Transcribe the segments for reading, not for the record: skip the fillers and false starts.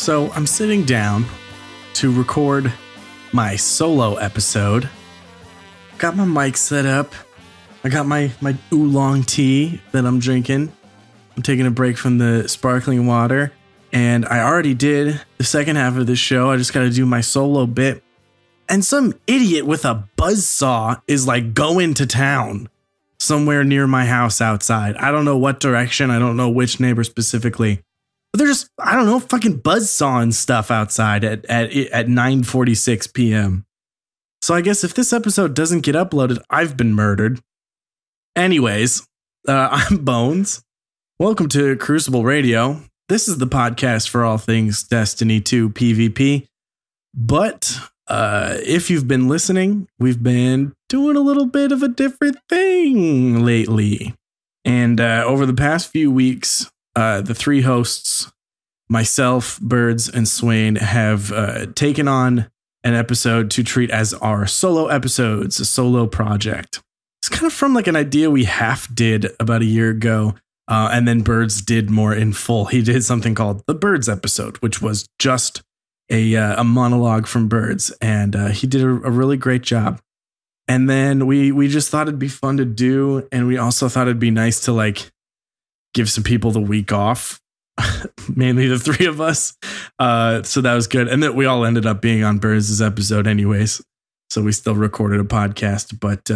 So I'm sitting down to record my solo episode. Got my mic set up. I got my oolong tea that I'm drinking. I'm taking a break from the sparkling water. And I already did the second half of this show. I just got to do my solo bit. And some idiot with a buzzsaw is like going to town somewhere near my house outside. I don't know what direction. I don't know which neighbor specifically. But they're just, I don't know, fucking buzzsawing stuff outside at 9:46 p.m. So I guess if this episode doesn't get uploaded, I've been murdered. Anyways, I'm Bones. Welcome to Crucible Radio. This is the podcast for all things Destiny 2 PvP. But if you've been listening, we've been doing a little bit of a different thing lately. And over the past few weeks, the three hosts, myself, Birds, and Swain, have taken on an episode to treat as our solo episodes, a solo project. It's kind of from like an idea we half did about a year ago. And then Birds did more in full. He did something called the Birds episode, which was just a monologue from Birds. And he did a really great job. And then we just thought it'd be fun to do. And we also thought it'd be nice to like give some people the week off, mainly the three of us. So that was good. And then we all ended up being on Birds' episode anyways. So we still recorded a podcast, but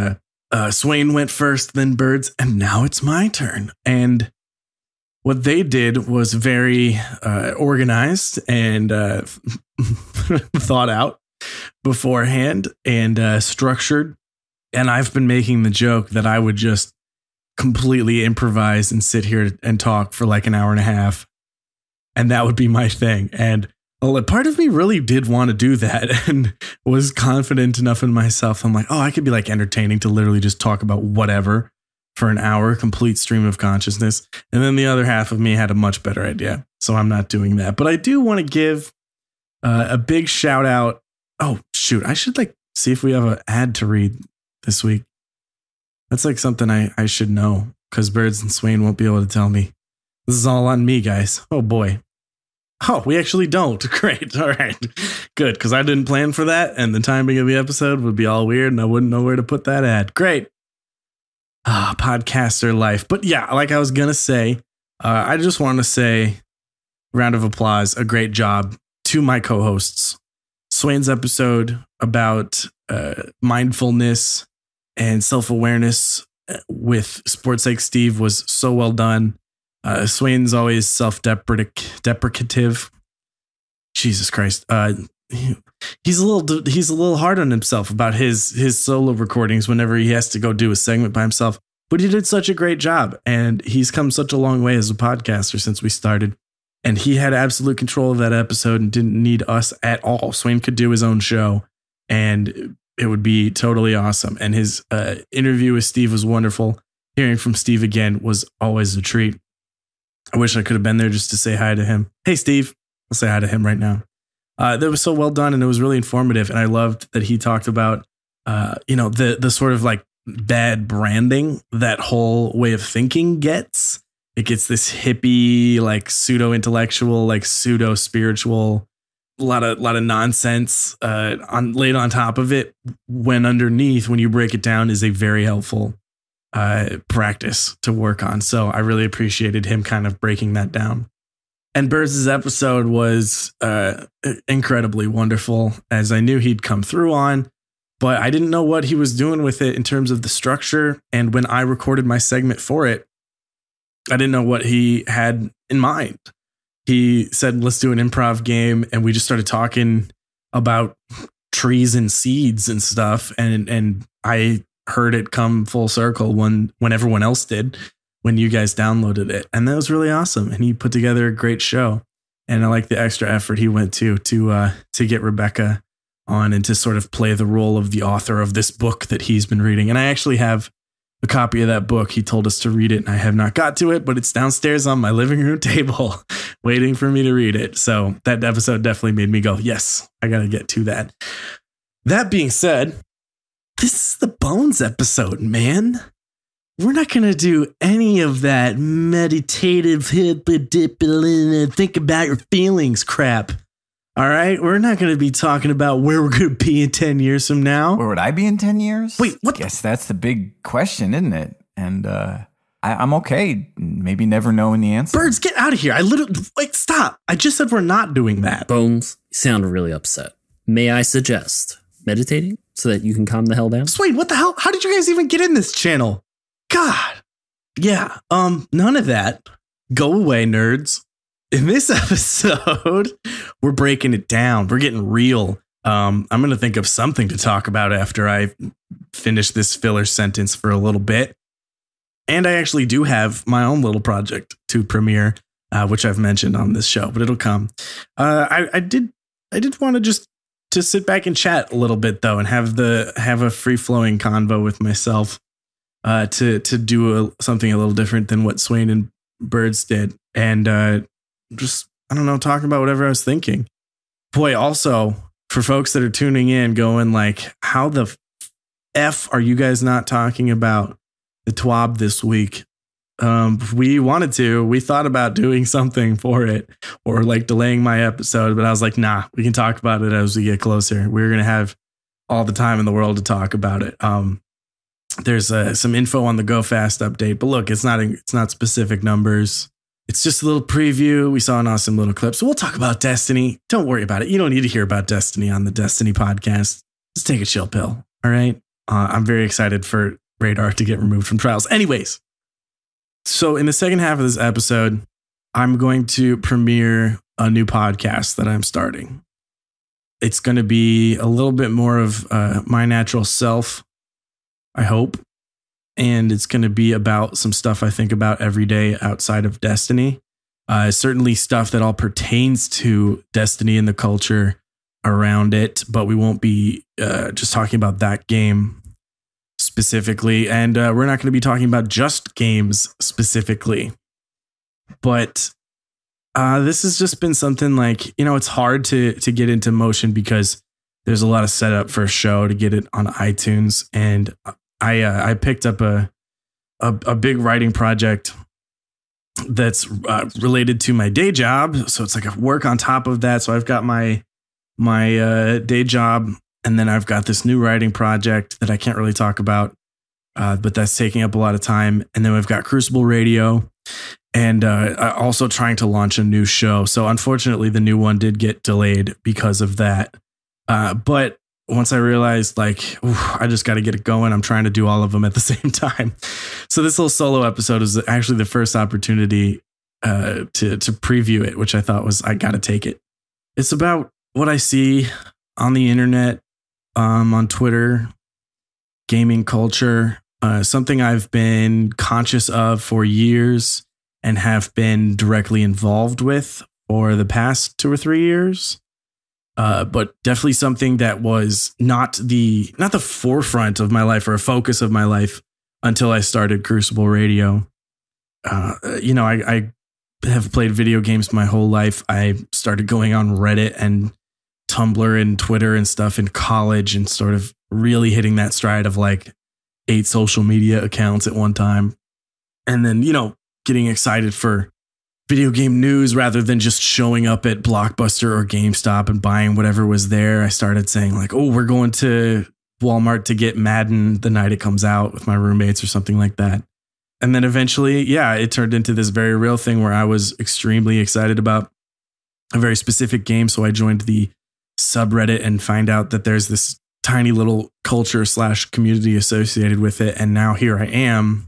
Swain went first, then Birds, and now it's my turn. And what they did was very organized and thought out beforehand and structured. And I've been making the joke that I would just completely improvise and sit here and talk for like an hour and a half. And that would be my thing. And well, part of me really did want to do that and was confident enough in myself. I'm like, oh, I could be like entertaining to literally just talk about whatever for an hour, complete stream of consciousness. And then the other half of me had a much better idea. So I'm not doing that. But I do want to give a big shout out. Oh, shoot. I should like see if we have an ad to read this week. That's like something I should know because Birds and Swain won't be able to tell me. This is all on me, guys. Oh, boy. Oh, we actually don't. Great. All right. Good. Because I didn't plan for that. And the timing of the episode would be all weird. And I wouldn't know where to put that ad. Great. Podcaster life. But yeah, like I was going to say, I just want to say round of applause. A great job to my co-hosts. Swain's episode about mindfulness and self-awareness with Sports Like Steve was so well done. Swain's always self-deprecative. Jesus Christ. He's a little hard on himself about his solo recordings whenever he has to go do a segment by himself. But he did such a great job, and he's come such a long way as a podcaster since we started. And he had absolute control of that episode and didn't need us at all. Swain could do his own show, and it would be totally awesome. And his interview with Steve was wonderful. Hearing from Steve again was always a treat. I wish I could have been there just to say hi to him. Hey, Steve. I'll say hi to him right now. That was so well done, and it was really informative. And I loved that he talked about, the sort of like bad branding that whole way of thinking gets. It gets this hippie, like pseudo intellectual, like pseudo spiritual, a lot of nonsense laid on top of it. When underneath, when you break it down, is a very helpful practice to work on. So I really appreciated him kind of breaking that down. And Birds' episode was incredibly wonderful, as I knew he'd come through on, but I didn't know what he was doing with it in terms of the structure. And when I recorded my segment for it, I didn't know what he had in mind. He said, let's do an improv game. And we just started talking about trees and seeds and stuff. And I heard it come full circle when everyone else did, when you guys downloaded it. And that was really awesome. And he put together a great show. And I like the extra effort he went to get Rebecca on and to sort of play the role of the author of this book that he's been reading. And I actually have a copy of that book. He told us to read it, and I have not got to it, but it's downstairs on my living room table waiting for me to read it. So that episode definitely made me go, yes, I got to get to that. That being said, this is the Bones episode, man. we're not going to do any of that meditative, think about your feelings crap. All right. We're not going to be talking about where we're going to be in 10 years from now. Where would I be in 10 years? Wait, what? I guess that's the big question, isn't it? And I'm okay. Maybe never knowing the answer. Birds, get out of here. Stop. I just said we're not doing that. Bones, you sound really upset. May I suggest meditating so that you can calm the hell down? Swain, what the hell? How did you guys even get in this channel? God. Yeah, none of that. Go away, nerds. In this episode, we're breaking it down. We're getting real. I'm going to think of something to talk about after I finish this filler sentence for a little bit. And I actually do have my own little project to premiere, which I've mentioned on this show, but it'll come. I did want to just to sit back and chat a little bit though, and have a free flowing convo with myself, to do something a little different than what Swain and Birds did, and just I don't know, talking about whatever I was thinking. Boy, also for folks that are tuning in, going like, how the f are you guys not talking about the TWAB this week? We thought about doing something for it, or like delaying my episode, but I was like, nah, we can talk about it as we get closer. We're going to have all the time in the world to talk about it. There's some info on the Go Fast update, but look, it's not specific numbers. It's just a little preview. We saw an awesome little clip. So we'll talk about Destiny. Don't worry about it. You don't need to hear about Destiny on the Destiny podcast. Just take a chill pill. All right. I'm very excited for Radar to get removed from trials. Anyways. So in the second half of this episode, I'm going to premiere a new podcast that I'm starting. It's going to be a little bit more of my natural self, I hope. And it's going to be about some stuff I think about every day outside of Destiny. Certainly stuff that all pertains to Destiny and the culture around it. But we won't be just talking about that game specifically. And we're not going to be talking about just games specifically. But this has just been something like, it's hard to get into motion because there's a lot of setup for a show to get it on iTunes. And I picked up a big writing project that's related to my day job. So it's like a work on top of that. So I've got my day job, and then I've got this new writing project that I can't really talk about, but that's taking up a lot of time. And then we've got Crucible Radio, and also trying to launch a new show. So unfortunately, the new one did get delayed because of that. But once I realized, I just got to get it going, I'm trying to do all of them at the same time. So this little solo episode is actually the first opportunity to preview it, which I thought I got to take it. It's about what I see on the internet, on Twitter, gaming culture, something I've been conscious of for years and have been directly involved with for the past 2 or 3 years. But definitely something that was not the forefront of my life or a focus of my life until I started Crucible Radio. I have played video games my whole life. I started going on Reddit and Tumblr and Twitter and stuff in college, and sort of really hitting that stride of 8 social media accounts at one time. And then, getting excited for video game news rather than just showing up at Blockbuster or GameStop and buying whatever was there. I started saying we're going to Walmart to get Madden the night it comes out with my roommates or something like that. And then eventually, it turned into this very real thing where I was extremely excited about a very specific game. So I joined the subreddit and find out that there's this tiny little culture / community associated with it. And now here I am,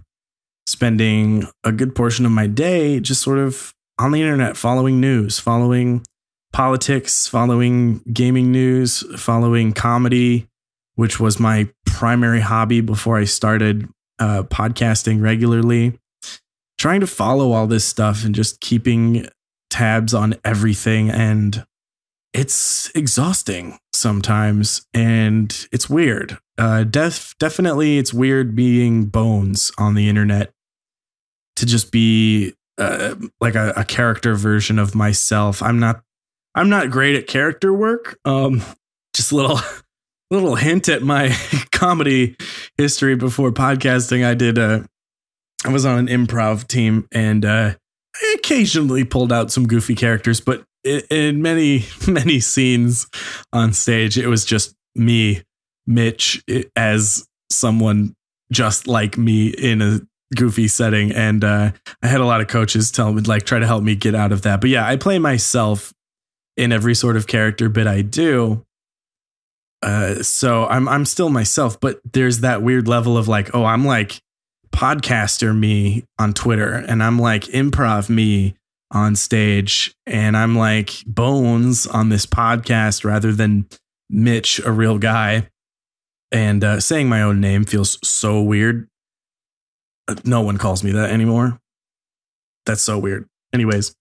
spending a good portion of my day just sort of on the internet, following news, following politics, following gaming news, following comedy, which was my primary hobby before I started podcasting regularly, trying to follow all this stuff and just keeping tabs on everything. And it's exhausting sometimes, and it's weird. Definitely it's weird being Bones on the internet, to just be like a character version of myself. I'm not great at character work. Just a little hint at my comedy history before podcasting. I did I was on an improv team, and I occasionally pulled out some goofy characters, but in many, many scenes on stage, it was just me, Mitch, as someone just like me in a goofy setting. And I had a lot of coaches tell me, like, try to help me get out of that. But yeah, I play myself in every sort of character bit I do. So I'm still myself, but there's that weird level of like, oh, I'm like podcaster me on Twitter, and I'm like improv me on stage, and I'm like Bones on this podcast rather than Mitch, a real guy. And saying my own name feels so weird. No one calls me that anymore. That's so weird. Anyways,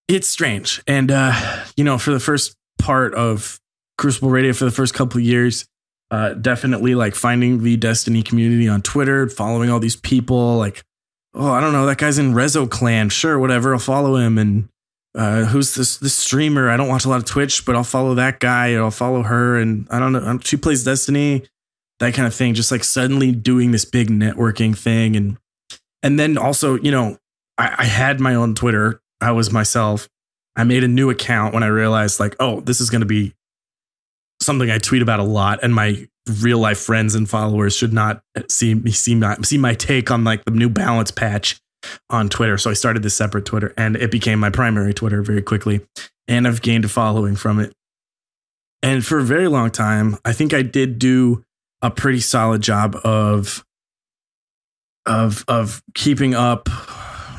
it's strange. And, for the first part of Crucible Radio, for the first couple of years, definitely like finding the Destiny community on Twitter, following all these people like, oh, I don't know, that guy's in Rezo Clan. Sure, whatever. I'll follow him. And who's this streamer? I don't watch a lot of Twitch, but I'll follow that guy, and I'll follow her. And I don't know, she plays Destiny, that kind of thing. Just like suddenly doing this big networking thing. And then also, I had my own Twitter. I was myself. I made a new account when I realized like, oh, this is going to be something I tweet about a lot, and my real life friends and followers should not see my take on like the New Balance patch on Twitter. So I started this separate Twitter, and it became my primary Twitter very quickly. And I've gained a following from it. And for a very long time, I think I did do a pretty solid job of keeping up,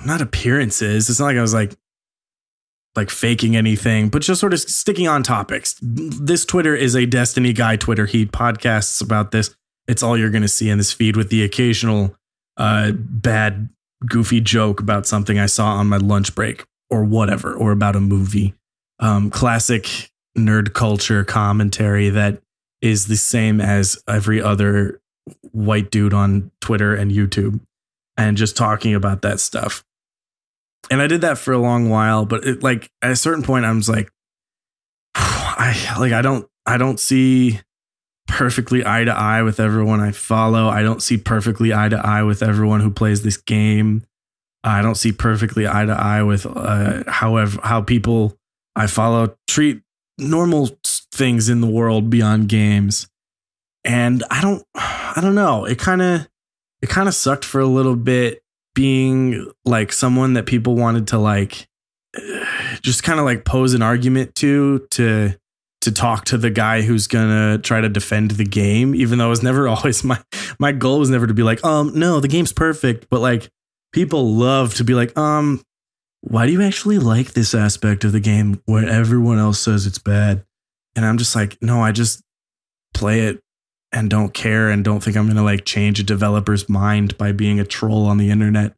not appearances. It's not like I was like faking anything, but just sort of sticking on topics. This Twitter is a Destiny guy Twitter. He podcasts about this. It's all you're going to see in this feed, with the occasional bad, goofy joke about something I saw on my lunch break or whatever, or about a movie. Classic nerd culture commentary that is the same as every other white dude on Twitter and YouTube, and just talking about that stuff. And I did that for a long while, but it, like at a certain point, I was like, I don't see perfectly eye to eye with everyone I follow. I don't see perfectly eye to eye with everyone who plays this game. I don't see perfectly eye to eye with how people I follow treat normal things in the world beyond games. And I don't know. It kind of sucked for a little bit, being like someone that people wanted to like just kind of like pose an argument to talk to the guy who's gonna try to defend the game, even though it was never always my goal was never to be like, no, the game's perfect. But like people love to be like, why do you actually like this aspect of the game where everyone else says it's bad? And I'm just like, no, I just play it and don't care, and don't think I'm going to like change a developer's mind by being a troll on the internet.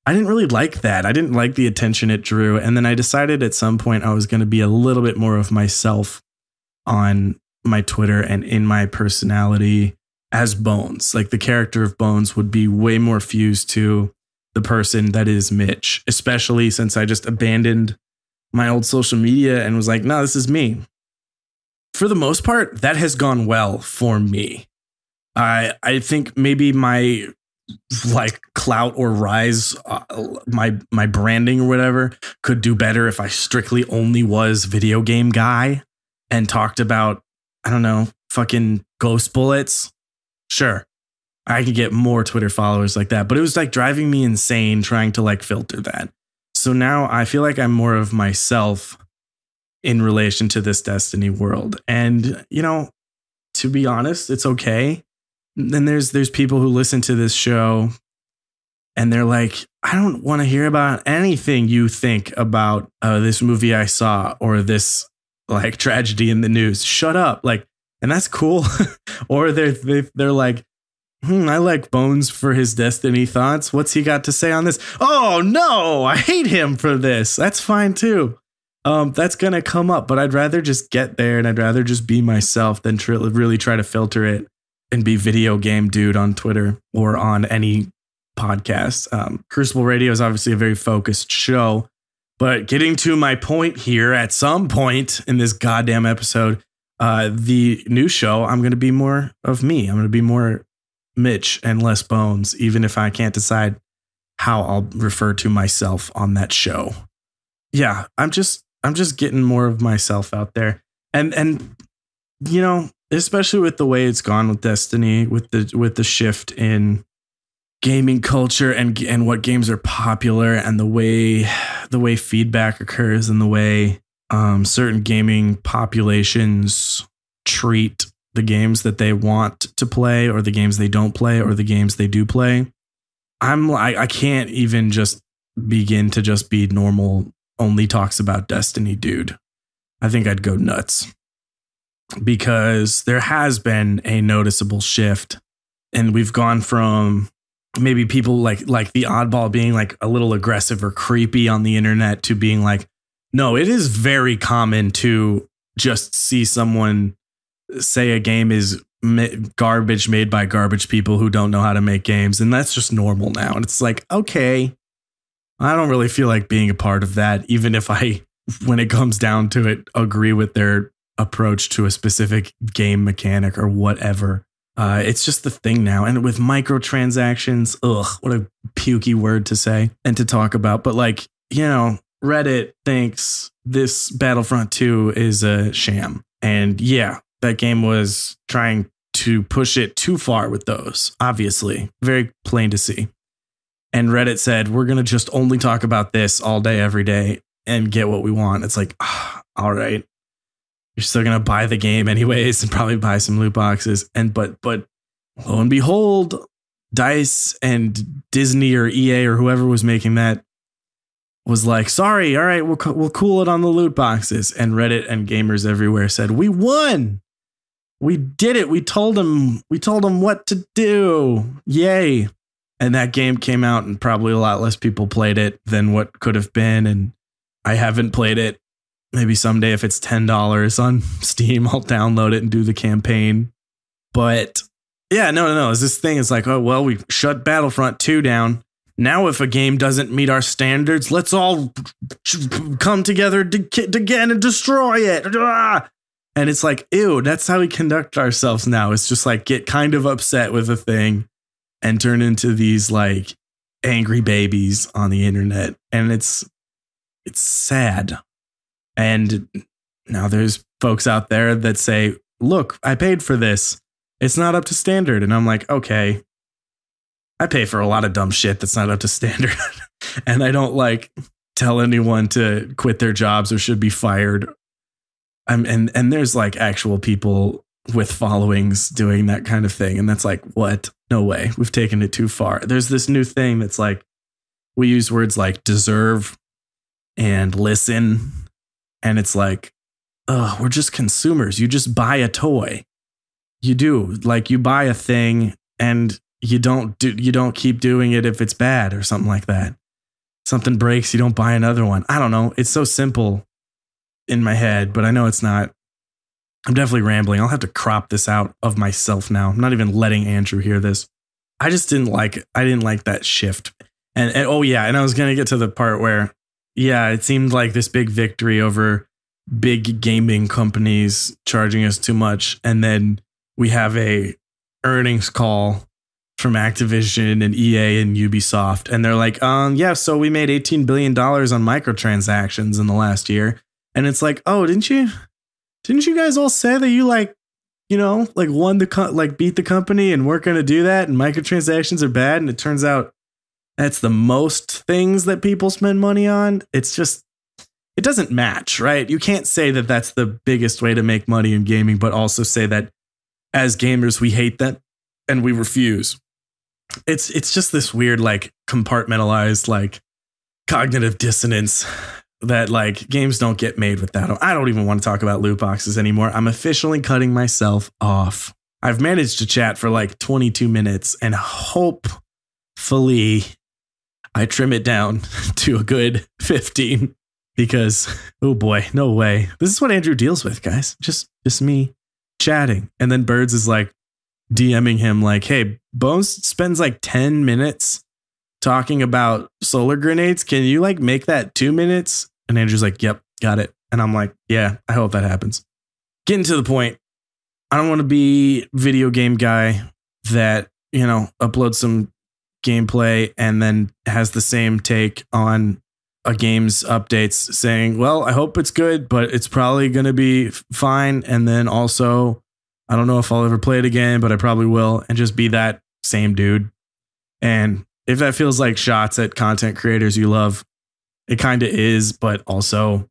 I didn't really like that. I didn't like the attention it drew. And then I decided at some point I was going to be a little bit more of myself on my Twitter and in my personality as Bones. Like the character of Bones would be way more fused to the person that is Mitch, especially since I just abandoned my old social media and was like, no, this is me. For the most part, that has gone well for me. I think maybe my like clout or rise, my branding or whatever could do better if I strictly only was video game guy and talked about, I don't know, fucking ghost bullets. Sure, I could get more Twitter followers like that, but it was like driving me insane trying to like filter that. So now I feel like I'm more of myself in relation to this Destiny world. And, to be honest, it's okay. And there's people who listen to this show and they're like, I don't want to hear about anything you think about this movie I saw or this like tragedy in the news. Shut up. Like, and that's cool. Or they're like, I like Bones for his Destiny thoughts. What's he got to say on this? Oh no, I hate him for this. That's fine too. That's going to come up, but I'd rather just get there, and I'd rather just be myself than really try to filter it and be video game dude on Twitter or on any podcast. Crucible Radio is obviously a very focused show, but getting to my point here at some point in this goddamn episode, the new show, I'm going to be more of me. I'm going to be more Mitch and less Bones, even if I can't decide how I'll refer to myself on that show. Yeah, I'm just getting more of myself out there. And you know, especially with the way it's gone with Destiny, with the shift in gaming culture and what games are popular, and the way feedback occurs, and the way certain gaming populations treat the games that they want to play, or the games they don't play, or the games they do play. I can't even just begin to just be normal only talks about Destiny dude. I think I'd go nuts, because there has been a noticeable shift, and we've gone from maybe people like the oddball being like a little aggressive or creepy on the internet to being like, no, it is very common to just see someone say a game is garbage made by garbage people who don't know how to make games. And that's just normal now. And it's like, okay, I don't really feel like being a part of that, even if I, when it comes down to it, agree with their approach to a specific game mechanic or whatever. It's just the thing now. And with microtransactions, what a pukey word to say and to talk about. But like, you know, Reddit thinks this Battlefront 2 is a sham. And yeah, that game was trying to push it too far with those, obviously. Very plain to see. And Reddit said, we're going to just only talk about this all day, every day, and get what we want. It's like, all right. You're still going to buy the game anyways and probably buy some loot boxes. And but lo and behold, DICE and Disney or EA or whoever was making that was like, sorry, all right, we'll cool it on the loot boxes. And Reddit and gamers everywhere said, we won. We did it. We told them what to do. Yay. And that game came out and probably a lot less people played it than what could have been. And I haven't played it. Maybe someday if it's $10 on Steam, I'll download it and do the campaign. But yeah, no. This thing is like, oh, well, we shut Battlefront 2 down. Now, if a game doesn't meet our standards, let's all come together again and destroy it. And it's like, ew, that's how we conduct ourselves now. It's just like get kind of upset with a thing and turn into these like angry babies on the internet. And it's sad. And now there's folks out there that say, look, I paid for this. It's not up to standard. And I'm like, okay, I pay for a lot of dumb shit that's not up to standard. And I don't like tell anyone to quit their jobs or should be fired. And there's like actual people with followings doing that kind of thing. And that's like, what? No way. We've taken it too far. There's this new thing that's like, we use words like deserve and listen. And it's like, oh, we're just consumers. You just buy a toy. You do. Like you buy a thing and you don't keep doing it if it's bad or something like that. Something breaks, you don't buy another one. I don't know. It's so simple in my head, but I know it's not. I'm definitely rambling. I'll have to crop this out of myself now. I'm not even letting Andrew hear this. I didn't like that shift. And oh yeah, and I was going to get to the part where, yeah, it seemed like this big victory over big gaming companies charging us too much. And then we have a earnings call from Activision and EA and Ubisoft. And they're like, yeah, so we made $18 billion on microtransactions in the last year. And it's like, oh, didn't you guys all say that you like, you know, like won the beat the company and weren't going to do that? And microtransactions are bad. And it turns out that's the most things that people spend money on. It's just, it doesn't match, right? You can't say that that's the biggest way to make money in gaming, but also say that as gamers, we hate that and we refuse. It's just this weird, like compartmentalized, like cognitive dissonance that like games don't get made with that. I don't even want to talk about loot boxes anymore. I'm officially cutting myself off. I've managed to chat for like 22 minutes and hopefully I trim it down to a good 15 because, oh boy, no way. This is what Andrew deals with, guys. Just me chatting. And then Birds is like DMing him like, hey, Bones spends like 10 minutes talking about solar grenades. Can you like make that 2 minutes? And Andrew's like, yep, got it. And I'm like, yeah, I hope that happens. Getting to the point. I don't want to be video game guy that, you know, uploads some gameplay and then has the same take on a game's updates saying, well, I hope it's good, but it's probably going to be fine. And then also, I don't know if I'll ever play it again, but I probably will. And just be that same dude. And if that feels like shots at content creators you love, it kind of is, but also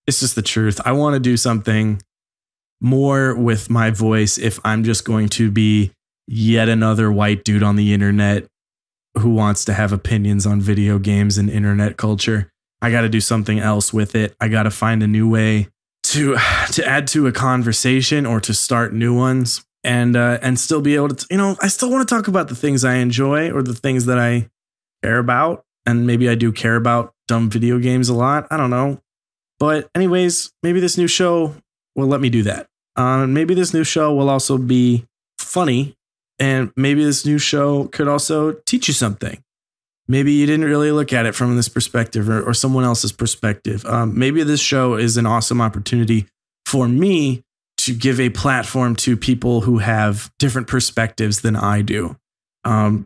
it's just the truth. I want to do something more with my voice if I'm just going to be yet another white dude on the internet who wants to have opinions on video games and internet culture. I got to do something else with it. I got to find a new way to add to a conversation or to start new ones and still be able to, I still want to talk about the things I enjoy or the things that I care about. And maybe I do care about dumb video games a lot. I don't know. But anyways, maybe this new show will let me do that. Maybe this new show will also be funny. And maybe this new show could also teach you something. Maybe you didn't really look at it from this perspective or someone else's perspective. Maybe this show is an awesome opportunity for me to give a platform to people who have different perspectives than I do.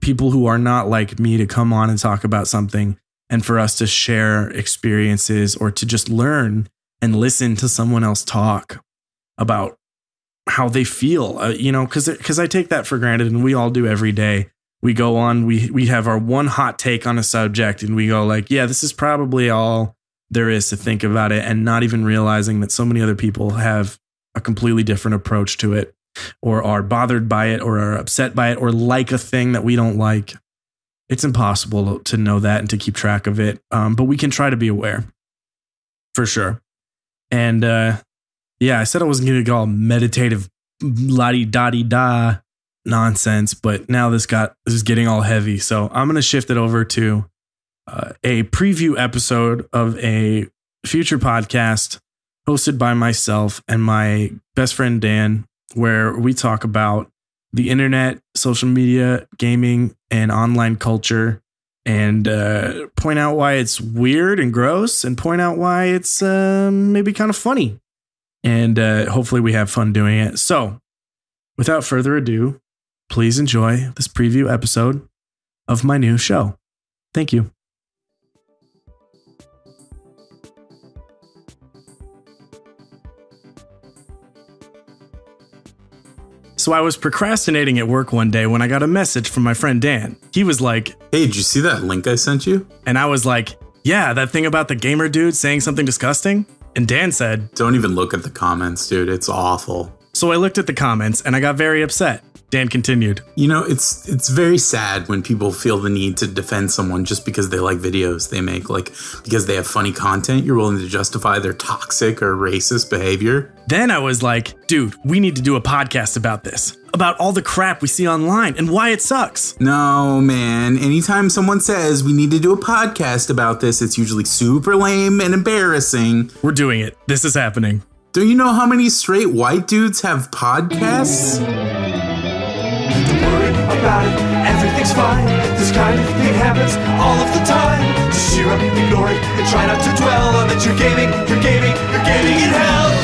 People who are not like me to come on and talk about something and for us to share experiences or to just learn and listen to someone else talk about how they feel, because I take that for granted and we all do every day. We go on, we have our one hot take on a subject and we go like, yeah, this is probably all there is to think about it, and not even realizing that so many other people have a completely different approach to it or are bothered by it or are upset by it or like a thing that we don't like. It's impossible to know that and to keep track of it. But we can try to be aware for sure. And I said I wasn't going to go all meditative la-di-da-di-da nonsense, but now this is getting all heavy. So I'm going to shift it over to a preview episode of a future podcast hosted by myself and my best friend Dan, where we talk about the internet, social media, gaming, and online culture, and point out why it's weird and gross, and point out why it's maybe kind of funny. And hopefully we have fun doing it. So without further ado, please enjoy this preview episode of my new show. Thank you. So I was procrastinating at work one day when I got a message from my friend Dan. He was like, hey, did you see that link I sent you? And I was like, yeah, that thing about the gamer dude saying something disgusting. And Dan said, don't even look at the comments, dude. It's awful. So I looked at the comments and I got very upset. Dan continued. It's very sad when people feel the need to defend someone just because they like videos they make, like because they have funny content. You're willing to justify their toxic or racist behavior. Then I was like, dude, we need to do a podcast about this, about all the crap we see online and why it sucks. No, man. Anytime someone says we need to do a podcast about this, it's usually super lame and embarrassing. We're doing it. This is happening. Do you know how many straight white dudes have podcasts? Don't worry about it, everything's fine. This kind of thing happens all of the time. Just cheer up, ignore it, and try not to dwell on that you're gaming in hell.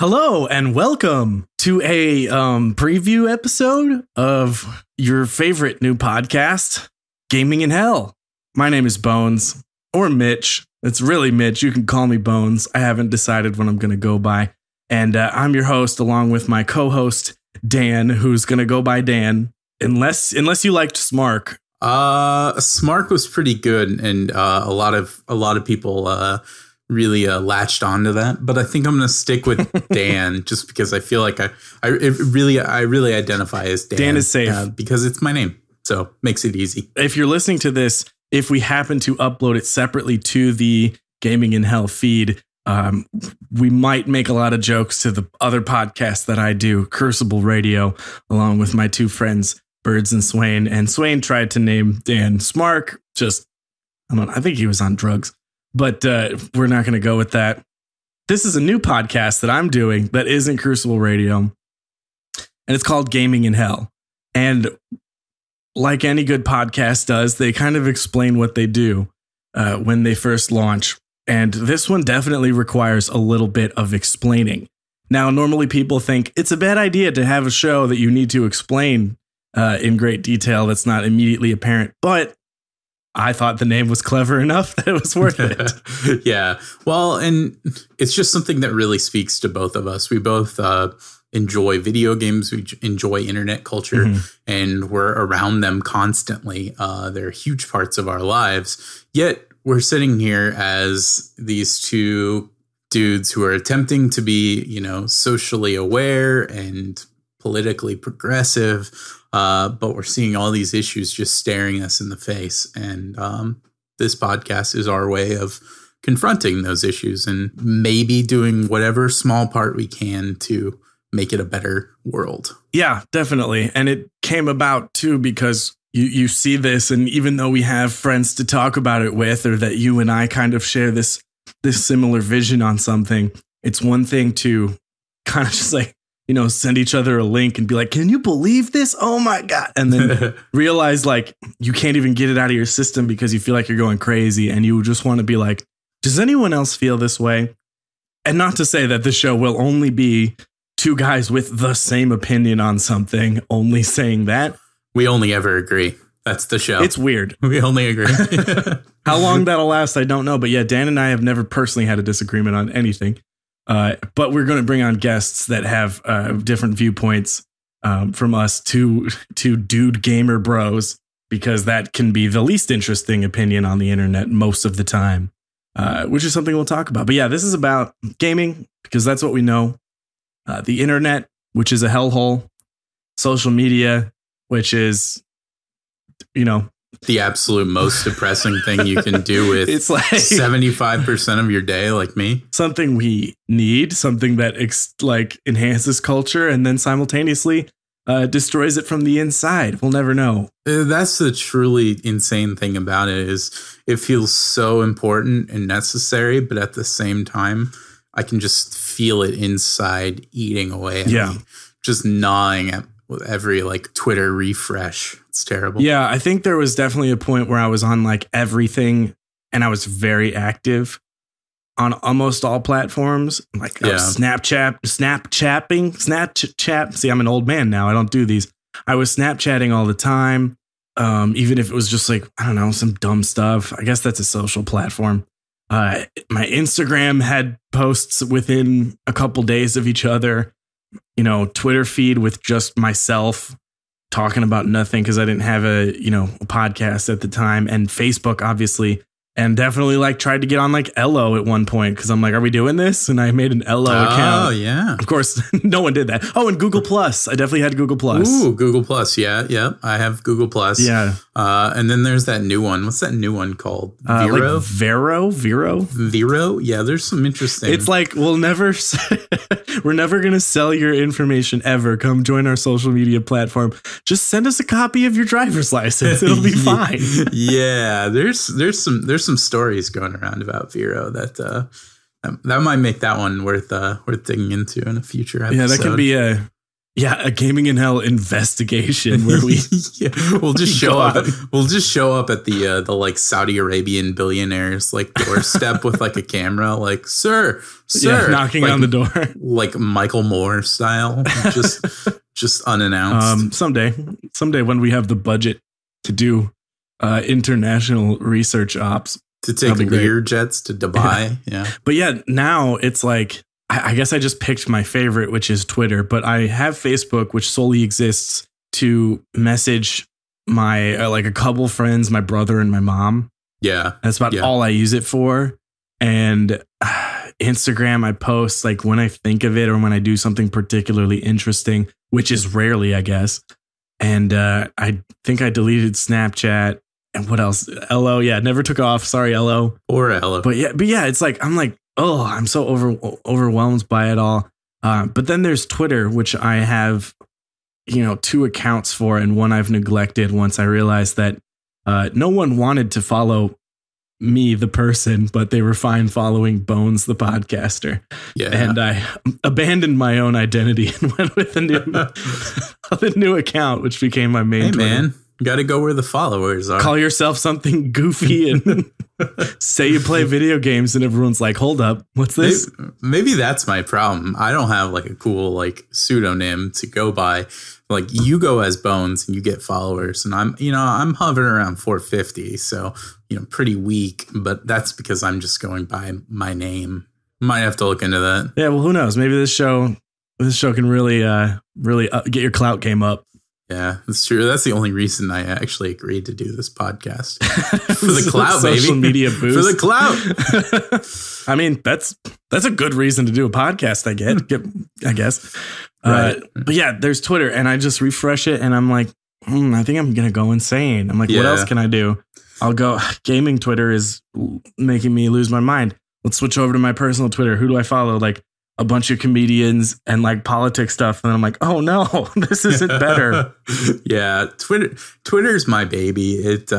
Hello and welcome to a preview episode of your favorite new podcast, Gaming in Hell. My name is Bones, or Mitch. It's really Mitch. You can call me Bones. I haven't decided what I'm going to go by. And I'm your host along with my co-host, Dan, who's going to go by Dan, unless you liked Smark. Smark was pretty good, and a lot of people really latched onto that, but I think I'm gonna stick with Dan just because I feel like I really identify as Dan. Dan is safe because it's my name, so makes it easy. If you're listening to this, if we happen to upload it separately to the Gaming in Hell feed, we might make a lot of jokes to the other podcasts that I do, Crucible Radio, along with my two friends, Birds and Swain. And Swain tried to name Dan Smark. I think he was on drugs. But we're not going to go with that. This is a new podcast that I'm doing that isn't Crucible Radio. and it's called Gaming in Hell. And like any good podcast does, they kind of explain what they do when they first launch. And this one definitely requires a little bit of explaining. Now, normally people think it's a bad idea to have a show that you need to explain in great detail that's not immediately apparent. But I thought the name was clever enough that it was worth it. Yeah. Well, and it's just something that really speaks to both of us. We both enjoy video games. We enjoy internet culture, and we're around them constantly. They're huge parts of our lives. Yet we're sitting here as these two dudes who are attempting to be, socially aware and politically progressive. But we're seeing all these issues just staring us in the face. And this podcast is our way of confronting those issues and maybe doing whatever small part we can to make it a better world. Yeah, definitely. And it came about, too, because you see this, and even though we have friends to talk about it with, or that you and I kind of share this similar vision on something, it's one thing to kind of just like, send each other a link and be like, can you believe this? Oh, my God. And then realize like you can't even get it out of your system because you feel like you're going crazy, and you just want to be like, does anyone else feel this way? And not to say that the show will only be two guys with the same opinion on something, only saying that. We only ever agree. That's the show. It's weird. We only agree. How long that'll last, I don't know. But yeah, Dan and I have never personally had a disagreement on anything. But we're going to bring on guests that have different viewpoints from us, two dude gamer bros, because that can be the least interesting opinion on the internet most of the time, which is something we'll talk about. But yeah, this is about gaming because that's what we know. The internet, which is a hellhole. Social media, which is, the absolute most depressing thing you can do with it's like 75% of your day, like me. Something we need, something that enhances culture and then simultaneously destroys it from the inside. We'll never know. That's the truly insane thing about it, is it feels so important and necessary, but at the same time, I can just feel it inside eating away at me, just gnawing at with every Twitter refresh. It's terrible. Yeah, I think there was definitely a point where I was on everything, and I was very active on almost all platforms. I was Snapchat. See, I'm an old man now. I don't do these. I was Snapchatting all the time. Even if it was just some dumb stuff. I guess that's a social platform. My Instagram had posts within a couple days of each other. Twitter feed with just myself talking about nothing because I didn't have a podcast at the time, and Facebook, obviously. And definitely tried to get on Ello at one point because I'm like, are we doing this? And I made an Ello account. Oh, yeah. Of course, no one did that. Oh, and Google Plus. I definitely had Google Plus. Ooh, Google Plus. Yeah. I have Google Plus. Yeah. And then there's that new one. What's that new one called? Vero? Vero? Yeah, there's some interesting. It's we're never going to sell your information ever. Come join our social media platform. Just send us a copy of your driver's license. It'll be fine. Yeah, there's some stories going around about Vero that might make that one worth digging into in a future episode. Yeah, that could be a Gaming in Hell investigation where we we'll just show up. We'll just show up at the Saudi Arabian billionaires doorstep with a camera, sir, knocking on the door, Michael Moore style, just unannounced. Someday when we have the budget to do international research ops, to take Lear jets to Dubai. Yeah. But yeah, now it's I guess I just picked my favorite, which is Twitter, but I have Facebook, which solely exists to message my a couple friends, my brother and my mom. Yeah. That's about all I use it for. And Instagram, I post when I think of it or when I do something particularly interesting, which is rarely, I guess. And I think I deleted Snapchat. And what else? Ello, never took off. Sorry, Ello. Or Ello. But yeah, it's I'm so overwhelmed by it all. But then there's Twitter, which I have, 2 accounts for, and one I've neglected once I realized that no one wanted to follow me, the person, but they were fine following Bones, the podcaster. Yeah. And I abandoned my own identity and went with the new account, which became my main. Hey, Twitter. man, you got to go where the followers are. Call yourself something goofy and say you play video games, and everyone's like, "Hold up, what's this?" Maybe that's my problem. I don't have like a cool like pseudonym to go by. Like you go as Bones and you get followers, and I'm hovering around 450, so pretty weak. But that's because I'm just going by my name. Might have to look into that. Yeah, well, who knows? Maybe this show can really get your clout game up. Yeah, that's true. That's the only reason I actually agreed to do this podcast. For the clout, baby. Social media boost. For the clout. I mean, that's a good reason to do a podcast, I guess. Right. But yeah, there's Twitter, and I just refresh it, and I'm like, I think I'm going to go insane. I'm like, what else can I do? I'll go, gaming Twitter is making me lose my mind. Let's switch over to my personal Twitter. Who do I follow? Like, a bunch of comedians and like politics stuff. And I'm like, oh no, this isn't better. Yeah. Twitter's my baby. It's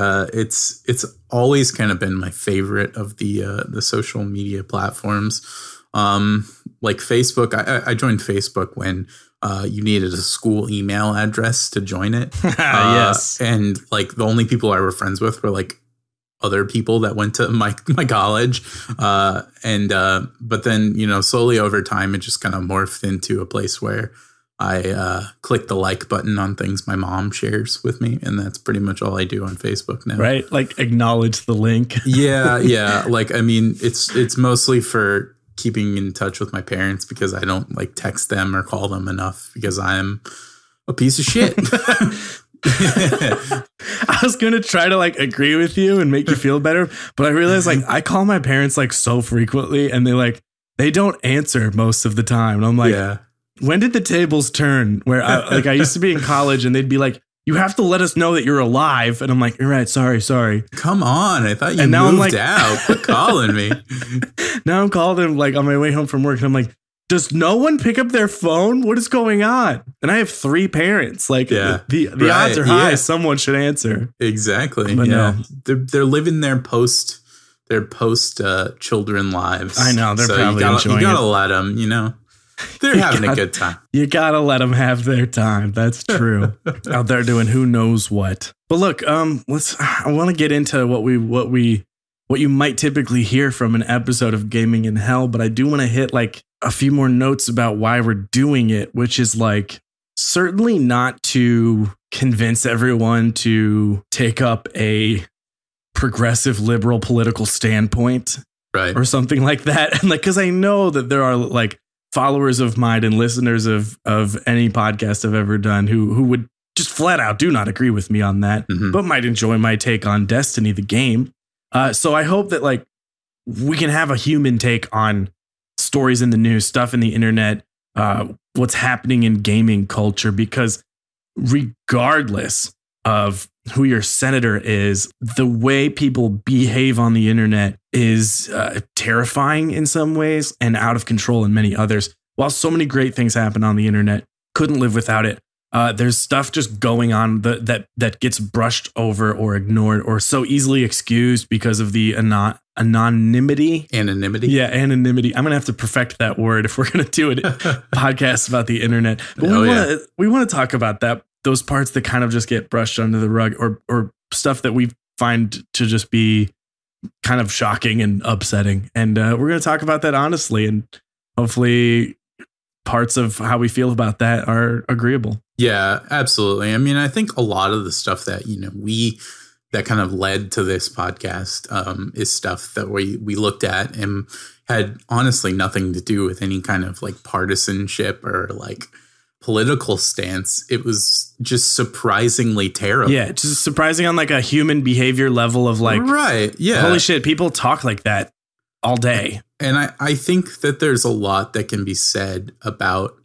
always kind of been my favorite of the social media platforms. Like Facebook, I joined Facebook when you needed a school email address to join it. Yes. And like the only people I were friends with were like other people that went to my college. But then, slowly over time, it just kind of morphed into a place where I click the like button on things my mom shares with me. And that's pretty much all I do on Facebook now. Right. Like acknowledge the link. Yeah. Yeah. Like, I mean, it's mostly for keeping in touch with my parents because I don't like text them or call them enough because I'm a piece of shit. I was going to try to like agree with you and make you feel better, but I realized like I call my parents like so frequently and they don't answer most of the time. And I'm like, when did the tables turn where I used to be in college and they'd be like, you have to let us know that you're alive. And I'm like, you're right. Sorry. Come on. I thought you moved out. Quit calling me. Now I'm calling them like on my way home from work and I'm like, does no one pick up their phone? What is going on? And I have 3 parents. Like the odds are high. Someone should answer. Exactly. But no, they're living their post children lives. I know they're probably enjoying it. You gotta let them. They're having a good time. You gotta let them have their time. That's true. Out there doing who knows what. But look, I want to get into what you might typically hear from an episode of Gaming in Hell. But I do want to hit like a few more notes about why we're doing it, which is like certainly not to convince everyone to take up a progressive liberal political standpoint, right, or something like that. And like, because I know that there are like followers of mine and listeners of any podcast I've ever done who would just flat out do not agree with me on that, but might enjoy my take on Destiny, the game. So I hope that like we can have a human take on stories in the news, stuff in the internet, what's happening in gaming culture, because regardless of who your senator is, the way people behave on the internet is terrifying in some ways and out of control in many others. While so many great things happen on the internet, couldn't live without it. There's stuff just going on that gets brushed over or ignored or so easily excused because of the anonymity. Yeah, anonymity. I'm going to have to perfect that word if we're going to do a podcast about the internet. But we want to talk about those parts that kind of just get brushed under the rug or stuff that we find to just be kind of shocking and upsetting. And we're going to talk about that honestly, and hopefully parts of how we feel about that are agreeable. Yeah, absolutely. I mean, I think a lot of the stuff that, that kind of led to this podcast is stuff that we looked at and had honestly nothing to do with any kind of like partisanship or like political stance. It was just surprisingly terrible. Yeah, just surprising on like a human behavior level of like, right. Yeah. Holy shit, people talk like that all day. And I think that there's a lot that can be said about,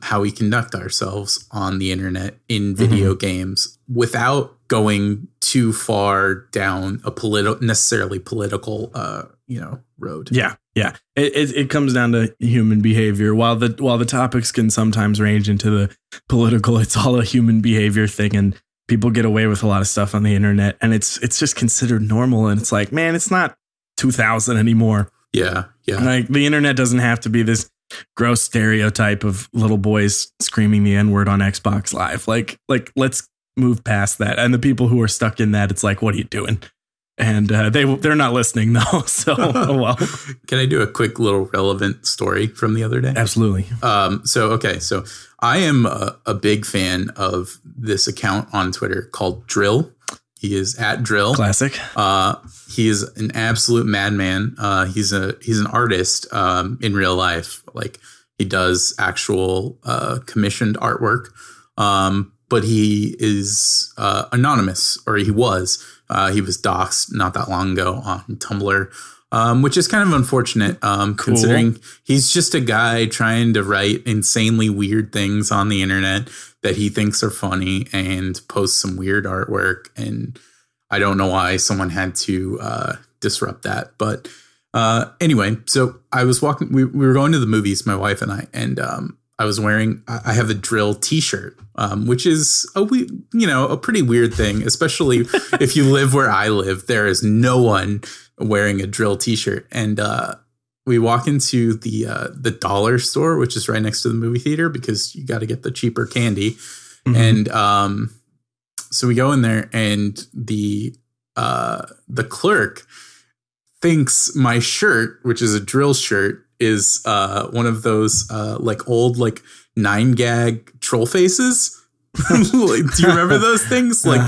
how we conduct ourselves on the internet in video games without going too far down a necessarily political, road. Yeah. Yeah. It comes down to human behavior. While the topics can sometimes range into the political, it's all a human behavior thing. And people get away with a lot of stuff on the internet, and it's just considered normal. And it's like, man, it's not 2000 anymore. Yeah. Like the internet doesn't have to be this gross stereotype of little boys screaming the N-word on Xbox Live. Like let's move past that. And the people who are stuck in that, it's like, what are you doing? And they're not listening though. So oh well. Can I do a quick little relevant story from the other day? Absolutely. So I am a big fan of this account on Twitter called Drill. He is at Drill. Classic. He is an absolute madman. He's an artist in real life. Like he does actual commissioned artwork. But he is anonymous, or he was. He was doxxed not that long ago on Tumblr, which is kind of unfortunate considering he's just a guy trying to write insanely weird things on the internet that he thinks are funny and post some weird artwork. And I don't know why someone had to disrupt that. But anyway, so I was walking. We were going to the movies, my wife and I, and I was wearing, I have a Drill t-shirt, which is a pretty weird thing, especially if you live where I live. There is no one wearing a Drill t-shirt. And we walk into the dollar store, which is right next to the movie theater because you got to get the cheaper candy. Mm-hmm. And so we go in there and the clerk thinks my shirt, which is a Drill shirt, is one of those like old like 9-gag troll faces. Like, do you remember those things? Like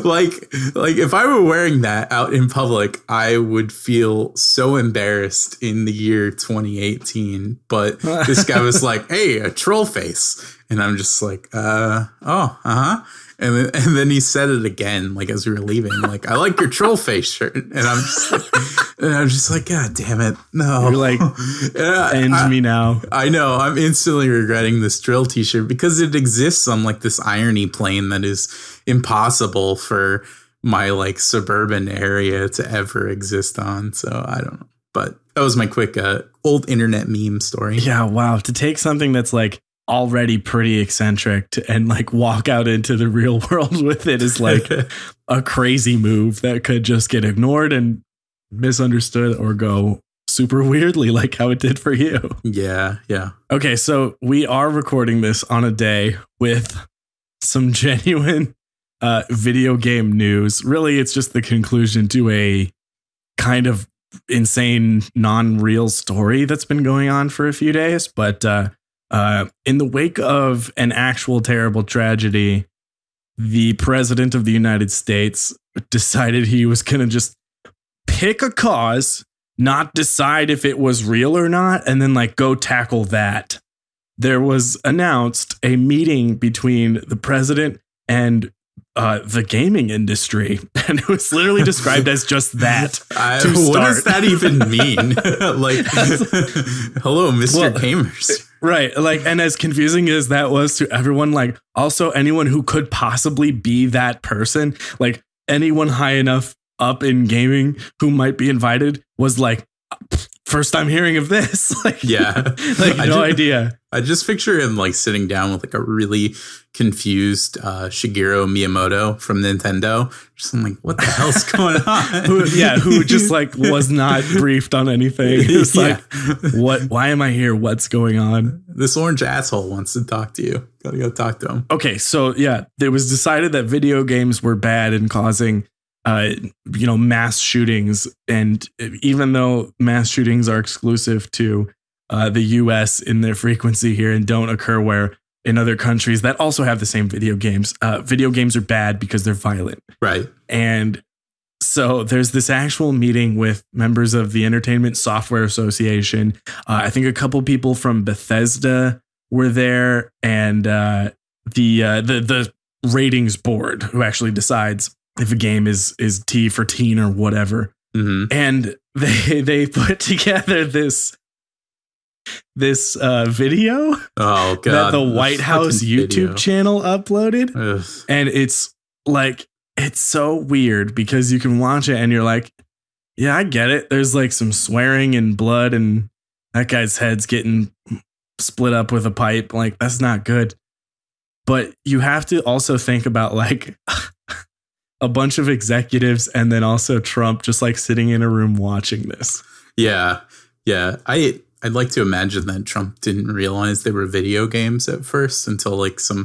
like if I were wearing that out in public, I would feel so embarrassed in the year 2018. But this guy was like, "Hey, a troll face," and I'm just like, And then he said it again, like as we were leaving, like, "I like your troll face shirt," and I'm just like, God damn it, no! You're like, end me now. I know. I'm instantly regretting this Drill t-shirt because it exists on like this irony plane that is impossible for my like suburban area to ever exist on. So I don't know, but that was my quick old internet meme story. Yeah, wow. To take something that's like already pretty eccentric and like walk out into the real world with it is like a crazy move that could just get ignored and misunderstood or go super weirdly like how it did for you. Yeah. Okay, so we are recording this on a day with some genuine video game news. Really, it's just the conclusion to a kind of insane non-real story that's been going on for a few days, but in the wake of an actual terrible tragedy, the president of the United States decided he was going to just pick a cause, not decide if it was real or not, and then like go tackle that. There was announced a meeting between the president and the gaming industry, and it was literally described as just that. What does that even mean? Like, hello, Mr. Gamers. Right. Like, and as confusing as that was to everyone, like also anyone who could possibly be that person, like anyone high enough up in gaming who might be invited was like, first time hearing of this. Like, yeah, like no idea. I just picture him like sitting down with like a really confused Shigeru Miyamoto from Nintendo. Just I'm like, what the hell's going on? who just like was not briefed on anything. It's like, what? Why am I here? What's going on? This orange asshole wants to talk to you. Gotta go talk to him. Okay, so yeah, it was decided that video games were bad and causing mass shootings. And even though mass shootings are exclusive to the US in their frequency here and don't occur where in other countries that also have the same video games are bad because they're violent. Right. And so there's this actual meeting with members of the Entertainment Software Association. I think a couple people from Bethesda were there, and the ratings board who actually decides if a game is T for teen or whatever. Mm-hmm. And they put together this video that the White House YouTube channel uploaded. Ugh. And it's like, it's so weird because you can watch it and you're like, yeah, I get it. There's like some swearing and blood and that guy's head's getting split up with a pipe. Like, that's not good. But you have to also think about like a bunch of executives and then also Trump just like sitting in a room watching this. Yeah. Yeah. I'd like to imagine that Trump didn't realize they were video games at first until like some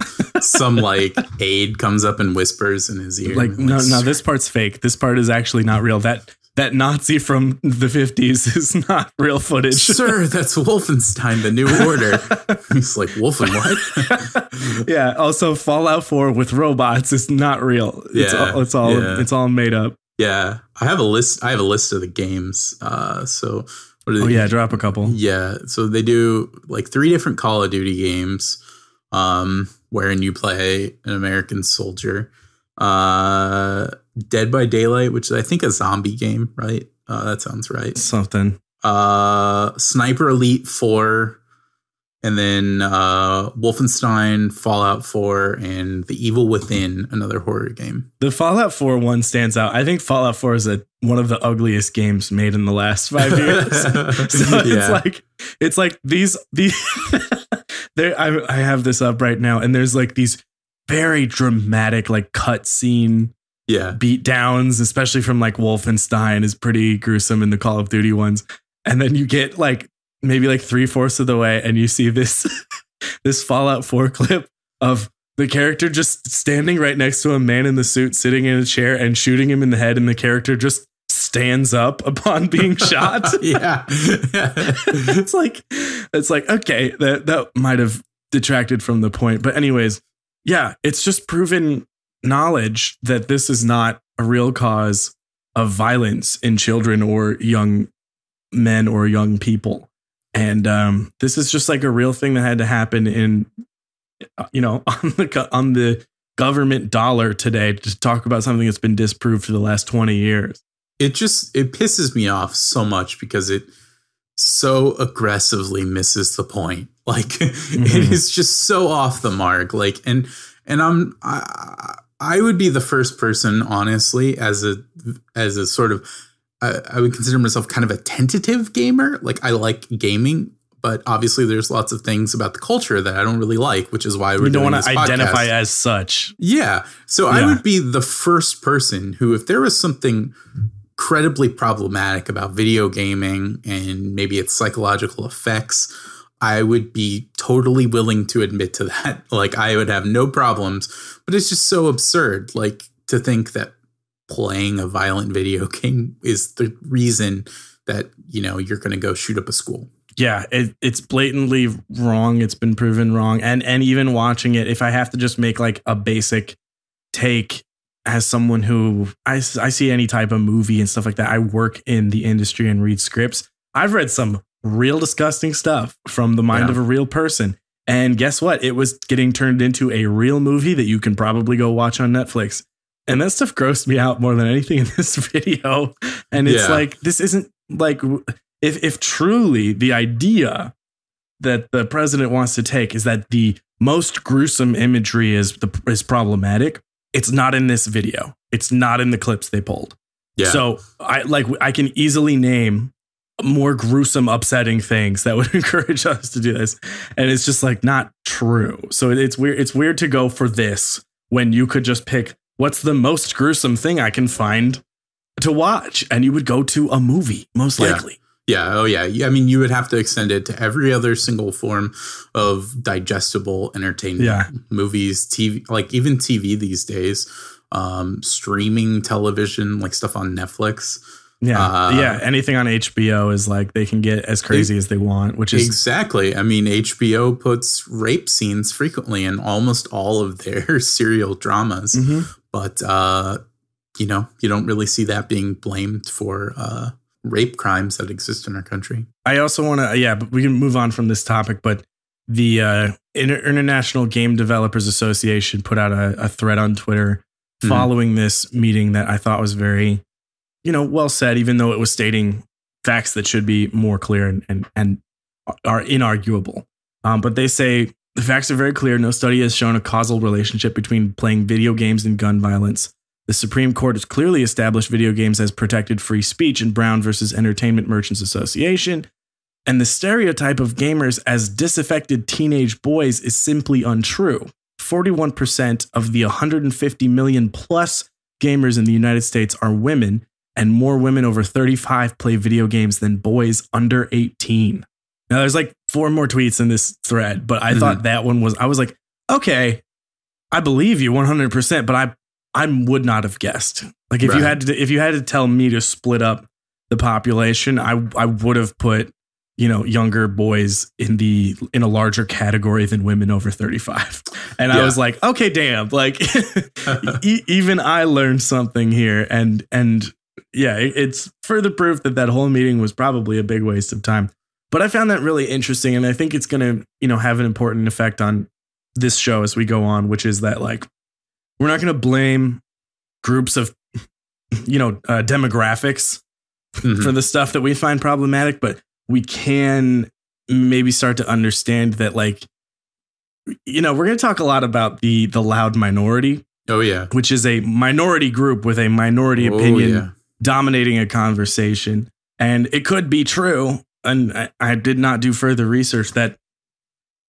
like aide comes up and whispers in his ear. Like, no, this part's fake. This part is actually not real. That Nazi from the 50s is not real footage. Sir, that's Wolfenstein, the New Order. He's like, Wolfen what? Yeah. Also, Fallout 4 with robots is not real. It's all made up. Yeah. I have a list of the games. So what are they? Drop a couple. Yeah. So they do like 3 different Call of Duty games, wherein you play an American soldier. Dead by Daylight, which is I think a zombie game, right? That sounds right. Something. Sniper Elite 4, and then Wolfenstein, Fallout 4, and The Evil Within, another horror game. The Fallout 4 one stands out. I think Fallout 4 is one of the ugliest games made in the last 5 years. So it's like these I have this up right now, and there's like these very dramatic like cutscene beat downs, especially from like Wolfenstein is pretty gruesome in the Call of Duty ones. And then you get like maybe like 3/4 of the way and you see this this Fallout 4 clip of the character just standing right next to a man in the suit sitting in a chair and shooting him in the head, and the character just stands up upon being shot. Yeah. It's like okay, that might have detracted from the point. But anyways, yeah, it's just proven knowledge that this is not a real cause of violence in children or young men or young people. And this is just like a real thing that had to happen in, on the government dollar today to talk about something that's been disproved for the last 20 years. It pisses me off so much because it so aggressively misses the point. Like it is just so off the mark. Like, and I would be the first person, honestly, as a sort of, I would consider myself kind of a tentative gamer. Like I like gaming, but obviously there's lots of things about the culture that I don't really like, which is why we don't want to identify as such. Yeah. So I would be the first person who, if there was something incredibly problematic about video gaming and maybe its psychological effects, I would be totally willing to admit to that. Like I would have no problems, but it's just so absurd. Like to think that playing a violent video game is the reason that, you're going to go shoot up a school. Yeah, it's blatantly wrong. It's been proven wrong. And even watching it, if I have to just make like a basic take as someone who I see any type of movie and stuff like that, I work in the industry and read scripts. I've read some real disgusting stuff from the mind of a real person. And guess what? It was getting turned into a real movie that you can probably go watch on Netflix. And that stuff grossed me out more than anything in this video. And it's like, this isn't like, if truly the idea that the president wants to take is that the most gruesome imagery is problematic, it's not in this video. It's not in the clips they pulled. Yeah. So I can easily name more gruesome, upsetting things that would encourage us to do this. And it's just like not true. So it's weird. It's weird to go for this when you could just pick what's the most gruesome thing I can find to watch. And you would go to a movie, most likely. Yeah. Oh, yeah. I mean, you would have to extend it to every other single form of digestible entertainment. Yeah. Movies, TV, like even TV these days, streaming television, like stuff on Netflix. Yeah. Anything on HBO is like they can get as crazy as they want, which is exactly. I mean, HBO puts rape scenes frequently in almost all of their serial dramas, but you don't really see that being blamed for rape crimes that exist in our country. I also want to, but we can move on from this topic, but the International Game Developers Association put out a thread on Twitter following this meeting that I thought was very, well said, even though it was stating facts that should be more clear and are inarguable. But they say the facts are very clear. No study has shown a causal relationship between playing video games and gun violence. The Supreme Court has clearly established video games as protected free speech in Brown versus Entertainment Merchants Association. And the stereotype of gamers as disaffected teenage boys is simply untrue. 41% of the 150 million plus gamers in the United States are women, and more women over 35 play video games than boys under 18. Now, there's like 4 more tweets in this thread, but I thought that one was, I was like, okay, I believe you 100%, but I would not have guessed. Like if you had to tell me to split up the population, I would have put, younger boys in a larger category than women over 35. And I was like, okay, damn, like even I learned something here. And it's further proof that whole meeting was probably a big waste of time. But I found that really interesting. And I think it's going to, have an important effect on this show as we go on, which is that like, we're not going to blame groups of, demographics for the stuff that we find problematic, but we can maybe start to understand that, like, we're going to talk a lot about the loud minority. Oh, yeah. Which is a minority group with a minority opinion dominating a conversation. And it could be true. And I did not do further research that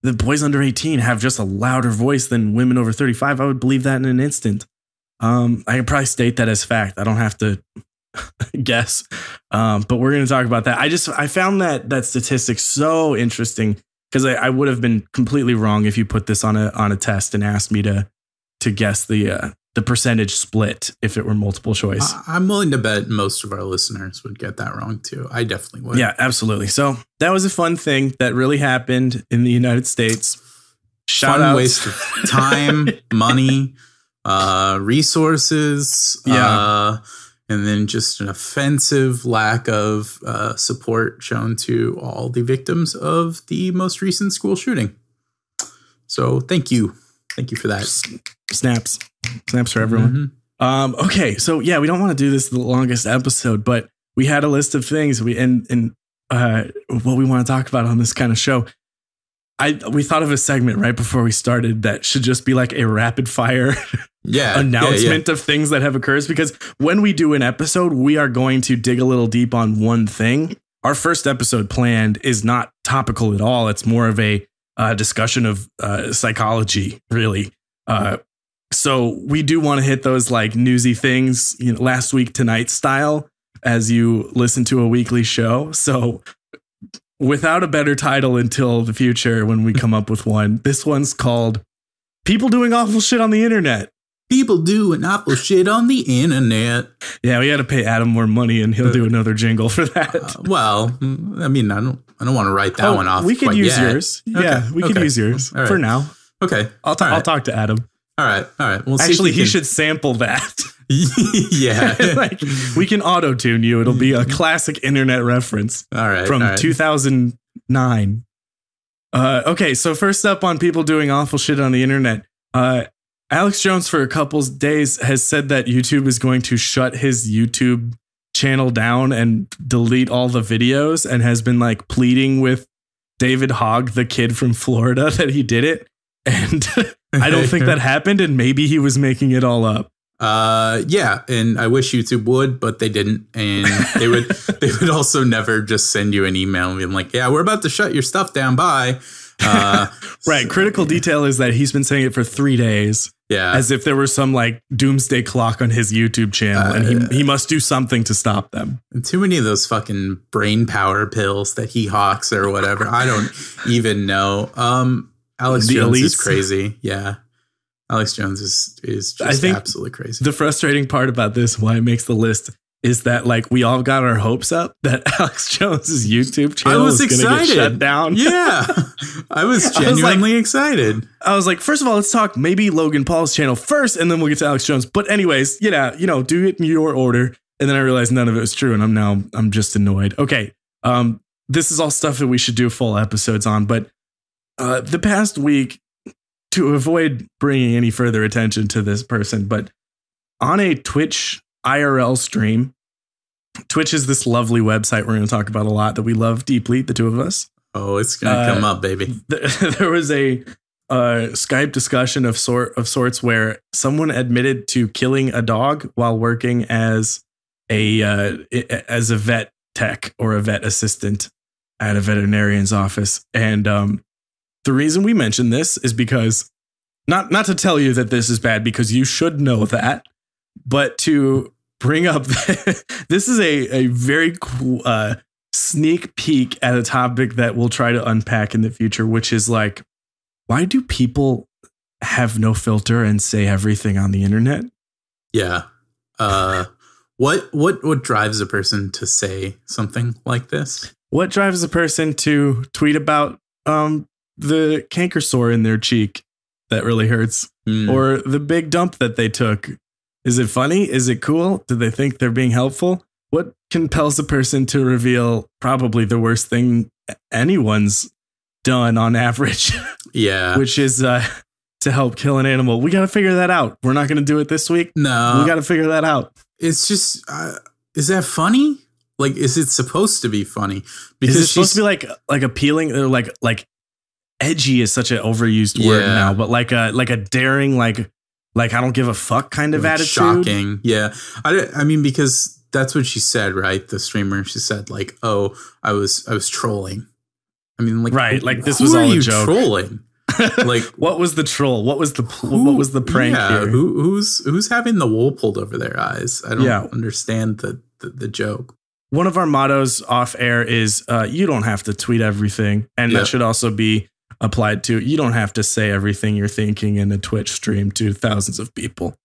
the boys under 18 have just a louder voice than women over 35. I would believe that in an instant. I could probably state that as fact. I don't have to guess. But we're going to talk about that. I found that statistic so interesting because I would have been completely wrong if you put this on a test and asked me to guess the percentage split if it were multiple choice. I'm willing to bet most of our listeners would get that wrong too. I definitely would. Yeah, absolutely. So that was a fun thing that really happened in the United States. Shout out. Waste of time, money, resources, and then just an offensive lack of support shown to all the victims of the most recent school shooting. So thank you. Thank you for that. Snaps for everyone. Okay, so we don't want to do this the longest episode, but we had a list of things what we want to talk about on this kind of show. We thought of a segment right before we started that should just be like a rapid fire announcement of things that have occurred, because when we do an episode, we are going to dig a little deep on one thing. Our first episode planned is not topical at all. It's more of a discussion of psychology, really. So we do want to hit those like newsy things, last week tonight style as you listen to a weekly show. So without a better title until the future, when we come up with one, this one's called People Doing Awful Shit on the Internet. People doing awful shit on the internet. Yeah, we had to pay Adam more money and he'll do another jingle for that. Well, I mean, I don't want to write that one off. We could use yours. Okay. Yeah, we could use yours for now. Okay. I'll talk to Adam. All right. We'll actually, he should sample that. Yeah. Like, we can auto-tune you. It'll be a classic internet reference. All right. From 2009. Okay, so first up on People Doing Awful Shit on the Internet. Alex Jones, for a couple days, has said that YouTube is going to shut his YouTube channel down and delete all the videos, and has been like pleading with David Hogg, the kid from Florida, that he did it. And I don't think that happened, and maybe he was making it all up. Yeah, and I wish YouTube would, but they didn't. And they would also never just send you an email and be like, yeah, we're about to shut your stuff down. Bye. Right. Critical detail is that he's been saying it for 3 days. Yeah. As if there was some like doomsday clock on his YouTube channel, and he must do something to stop them. And too many of those fucking brain power pills that he hawks or whatever. I don't even know. Alex Jones is crazy. Yeah. Alex Jones is just absolutely crazy. The frustrating part about this, why it makes the list, is that like we all got our hopes up that Alex Jones's YouTube channel was going to get shut down. Yeah, I was genuinely excited. I was like, first of all, let's talk maybe Logan Paul's channel first, and then we'll get to Alex Jones. But anyways, do it in your order. And then I realized none of it was true, and I'm just annoyed. Okay, this is all stuff that we should do full episodes on, but the past week, to avoid bringing any further attention to this person, but on a Twitch IRL stream, Twitch is this lovely website we're going to talk about a lot that we love deeply, the two of us. Oh, it's going to come up, baby. There was a Skype discussion of sorts where someone admitted to killing a dog while working as a vet tech or a vet assistant at a veterinarian's office. And the reason we mention this is because not to tell you that this is bad because you should know that, but to bring up this is a very cool sneak peek at a topic that we'll try to unpack in the future, which is like, why do people have no filter and say everything on the internet? Yeah. What drives a person to say something like this? What drives a person to tweet about the canker sore in their cheek that really hurts, or the big dump that they took? Is it funny? Is it cool? Do they think they're being helpful? What compels a person to reveal probably the worst thing anyone's done on average? Yeah. Which is to help kill an animal. We got to figure that out. We're not going to do it this week. No. We got to figure that out. It's just, is that funny? Like, is it supposed to be funny? Because is it supposed to be like appealing, or like edgy is such an overused word now, but like a daring, like I don't give a fuck kind of attitude. Shocking. Yeah. I mean, because that's what she said, right? The streamer, she said like, oh, I was trolling. I mean, like, right. Like this was all a joke. Trolling? Like, what was the troll? What was the prank here? Who's having the wool pulled over their eyes? I don't understand the joke. One of our mottos off air is you don't have to tweet everything. And that should also be applied to, you don't have to say everything you're thinking in a Twitch stream to thousands of people.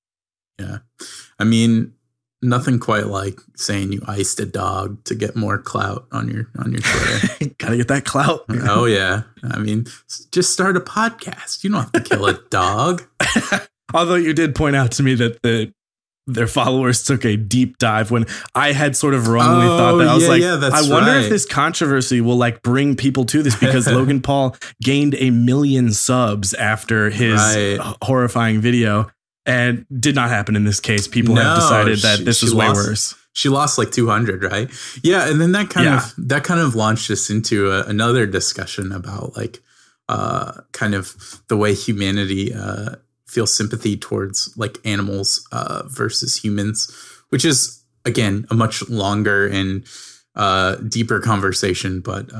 Yeah. I mean, nothing quite like saying you iced a dog to get more clout on your Twitter. Gotta get that clout. Oh yeah. I mean, just start a podcast. You don't have to kill a dog. Although you did point out to me that their followers took a deep dive when I had sort of wrongly thought that. I was I wonder if this controversy will like bring people to this, because Logan Paul gained 1 million subs after his horrifying video, and did not happen in this case. People have decided that this is way worse. She lost like 200, right? Yeah. And then that kind of launched us into another discussion about like kind of the way humanity feel sympathy towards like animals versus humans, which is, again, a much longer and deeper conversation. But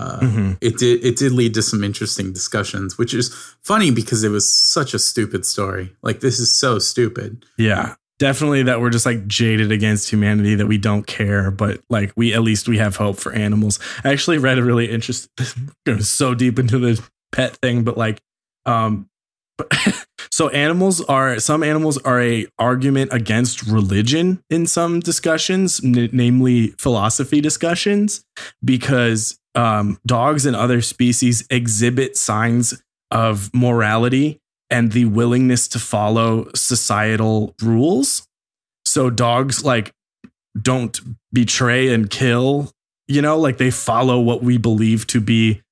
it did lead to some interesting discussions, which is funny because it was such a stupid story. Like, this is so stupid. Yeah, definitely that we're just like jaded against humanity, that we don't care. But like we have hope for animals. I actually read a really interesting, going so deep into the pet thing, but like so some animals are a argument against religion in some discussions, namely philosophy discussions, because dogs and other species exhibit signs of morality and the willingness to follow societal rules. So dogs like don't betray and kill, like they follow what we believe to be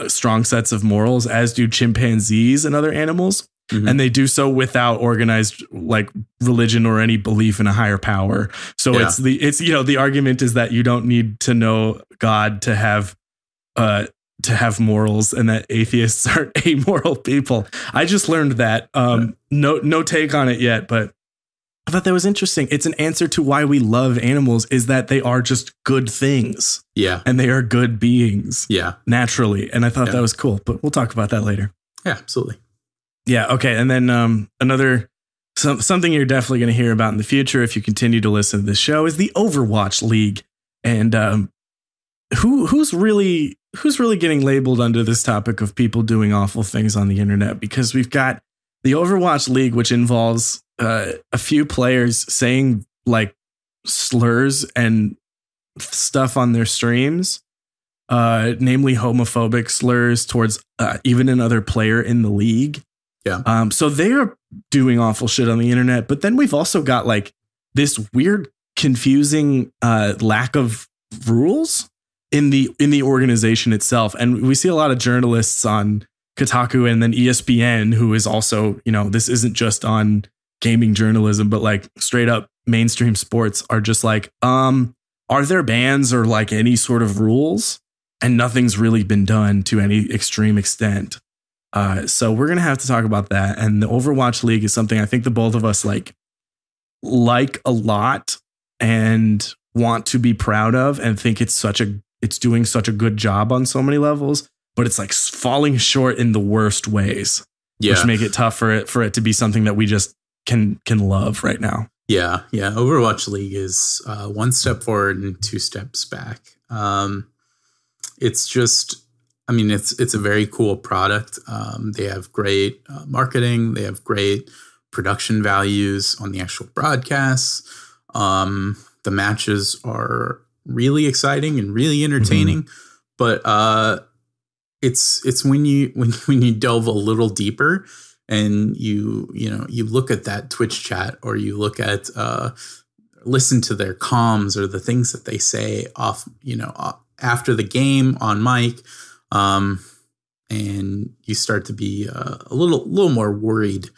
strong sets of morals, as do chimpanzees and other animals. Mm-hmm. And they do so without organized like religion or any belief in a higher power. So it's the argument is that you don't need to know God to have morals, and that atheists are amoral people. I just learned that. No take on it yet, but I thought that was interesting. It's an answer to why we love animals, is that they are just good things. Yeah. And they are good beings. Yeah. Naturally. And I thought that was cool, but we'll talk about that later. Yeah, absolutely. Yeah. Okay. And then something you're definitely going to hear about in the future if you continue to listen to this show is the Overwatch League. And who's really getting labeled under this topic of people doing awful things on the internet? Because we've got the Overwatch League, which involves a few players saying like slurs and stuff on their streams, namely homophobic slurs towards even another player in the league. Yeah. So they're doing awful shit on the internet. But then we've also got like this weird, confusing lack of rules in the organization itself. And we see a lot of journalists on Kotaku and then ESPN, who is also, this isn't just on gaming journalism, but like straight up mainstream sports, are just like, are there bans or like any sort of rules? And nothing's really been done to any extreme extent. So we're going to have to talk about that. And the Overwatch League is something I think the both of us like a lot and want to be proud of, and think it's doing such a good job on so many levels, but it's like falling short in the worst ways. which make it tough for it to be something that we just can love right now. Yeah. Overwatch League is one step forward and two steps back. It's just, I mean, it's a very cool product. They have great marketing. They have great production values on the actual broadcasts. The matches are really exciting and really entertaining, but it's when you delve a little deeper and you look at that Twitch chat, or you look at listen to their comms or the things that they say off after the game on mic, and you start to be a little more worried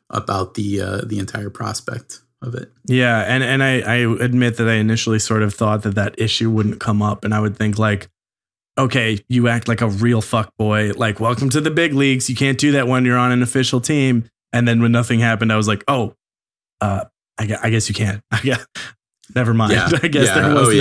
about the entire prospect of it. Yeah, and I admit that I initially sort of thought that issue wouldn't come up, and I would think like, okay, you act like a real fuckboy, like welcome to the big leagues. You can't do that when you're on an official team. And then when nothing happened, I was like, oh, I guess you can't. Never mind. Yeah. I guess there was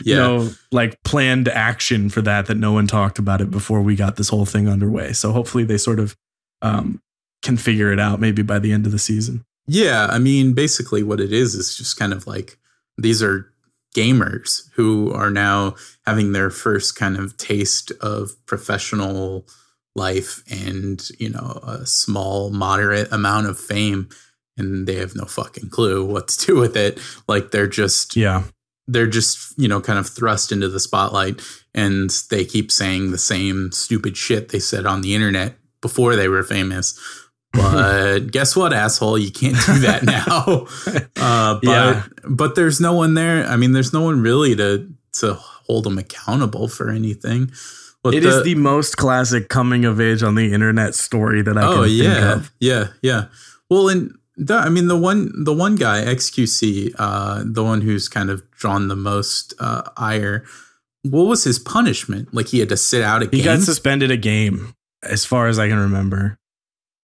no like planned action for that no one talked about it before we got this whole thing underway. So hopefully they sort of can figure it out maybe by the end of the season. Yeah, I mean, basically what it is just kind of like these are gamers who are now having their first kind of taste of professional life and, a small, moderate amount of fame, and they have no fucking clue what to do with it. Like they're just kind of thrust into the spotlight, and they keep saying the same stupid shit they said on the internet before they were famous. But guess what, asshole? You can't do that now. But there's no one there. I mean, there's no one really to hold them accountable for anything. It is the most classic coming of age on the internet story that I can think of. Yeah. Well, and the one guy, XQC, the one who's kind of drawn the most ire. What was his punishment? Like he had to sit out a game? He got suspended a game, as far as I can remember.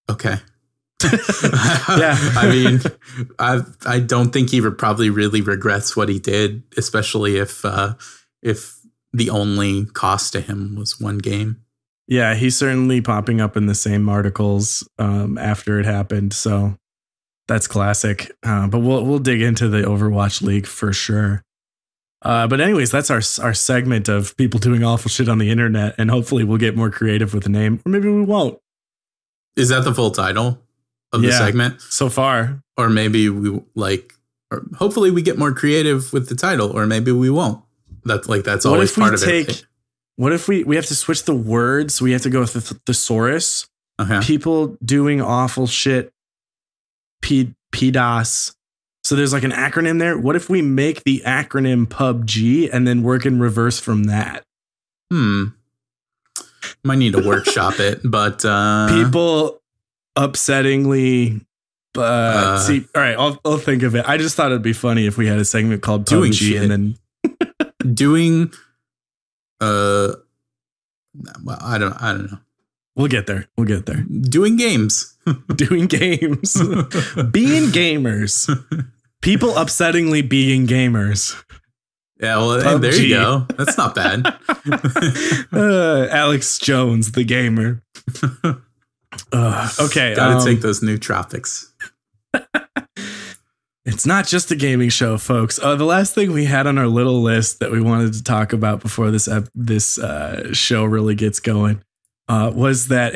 Okay. Yeah. I mean, I don't think he probably really regrets what he did, especially if the only cost to him was one game. Yeah, he's certainly popping up in the same articles after it happened. So that's classic. But we'll dig into the Overwatch League for sure. But anyways, that's our segment of people doing awful shit on the internet, and hopefully we'll get more creative with the name, or maybe we won't. Is that the full title of the segment so far? Or maybe or hopefully we get more creative with the title, or maybe we won't. That's always part of it. What if we have to switch the words? We have to go with the thesaurus. People doing awful shit. PDAS. So there's like an acronym there. What if we make the acronym PUBG and then work in reverse from that? Might need to workshop it, but people upsettingly. See, all right, I'll think of it. I just thought it'd be funny if we had a segment called doing PUBG shit. and then doing. Well, I don't know. We'll get there. Doing games. Being gamers. People upsettingly being gamers. Yeah, well, there you go. That's not bad. Alex Jones, the gamer. Okay. Gotta take those nootropics. It's not just a gaming show, folks. The last thing we had on our little list that we wanted to talk about before this show really gets going was that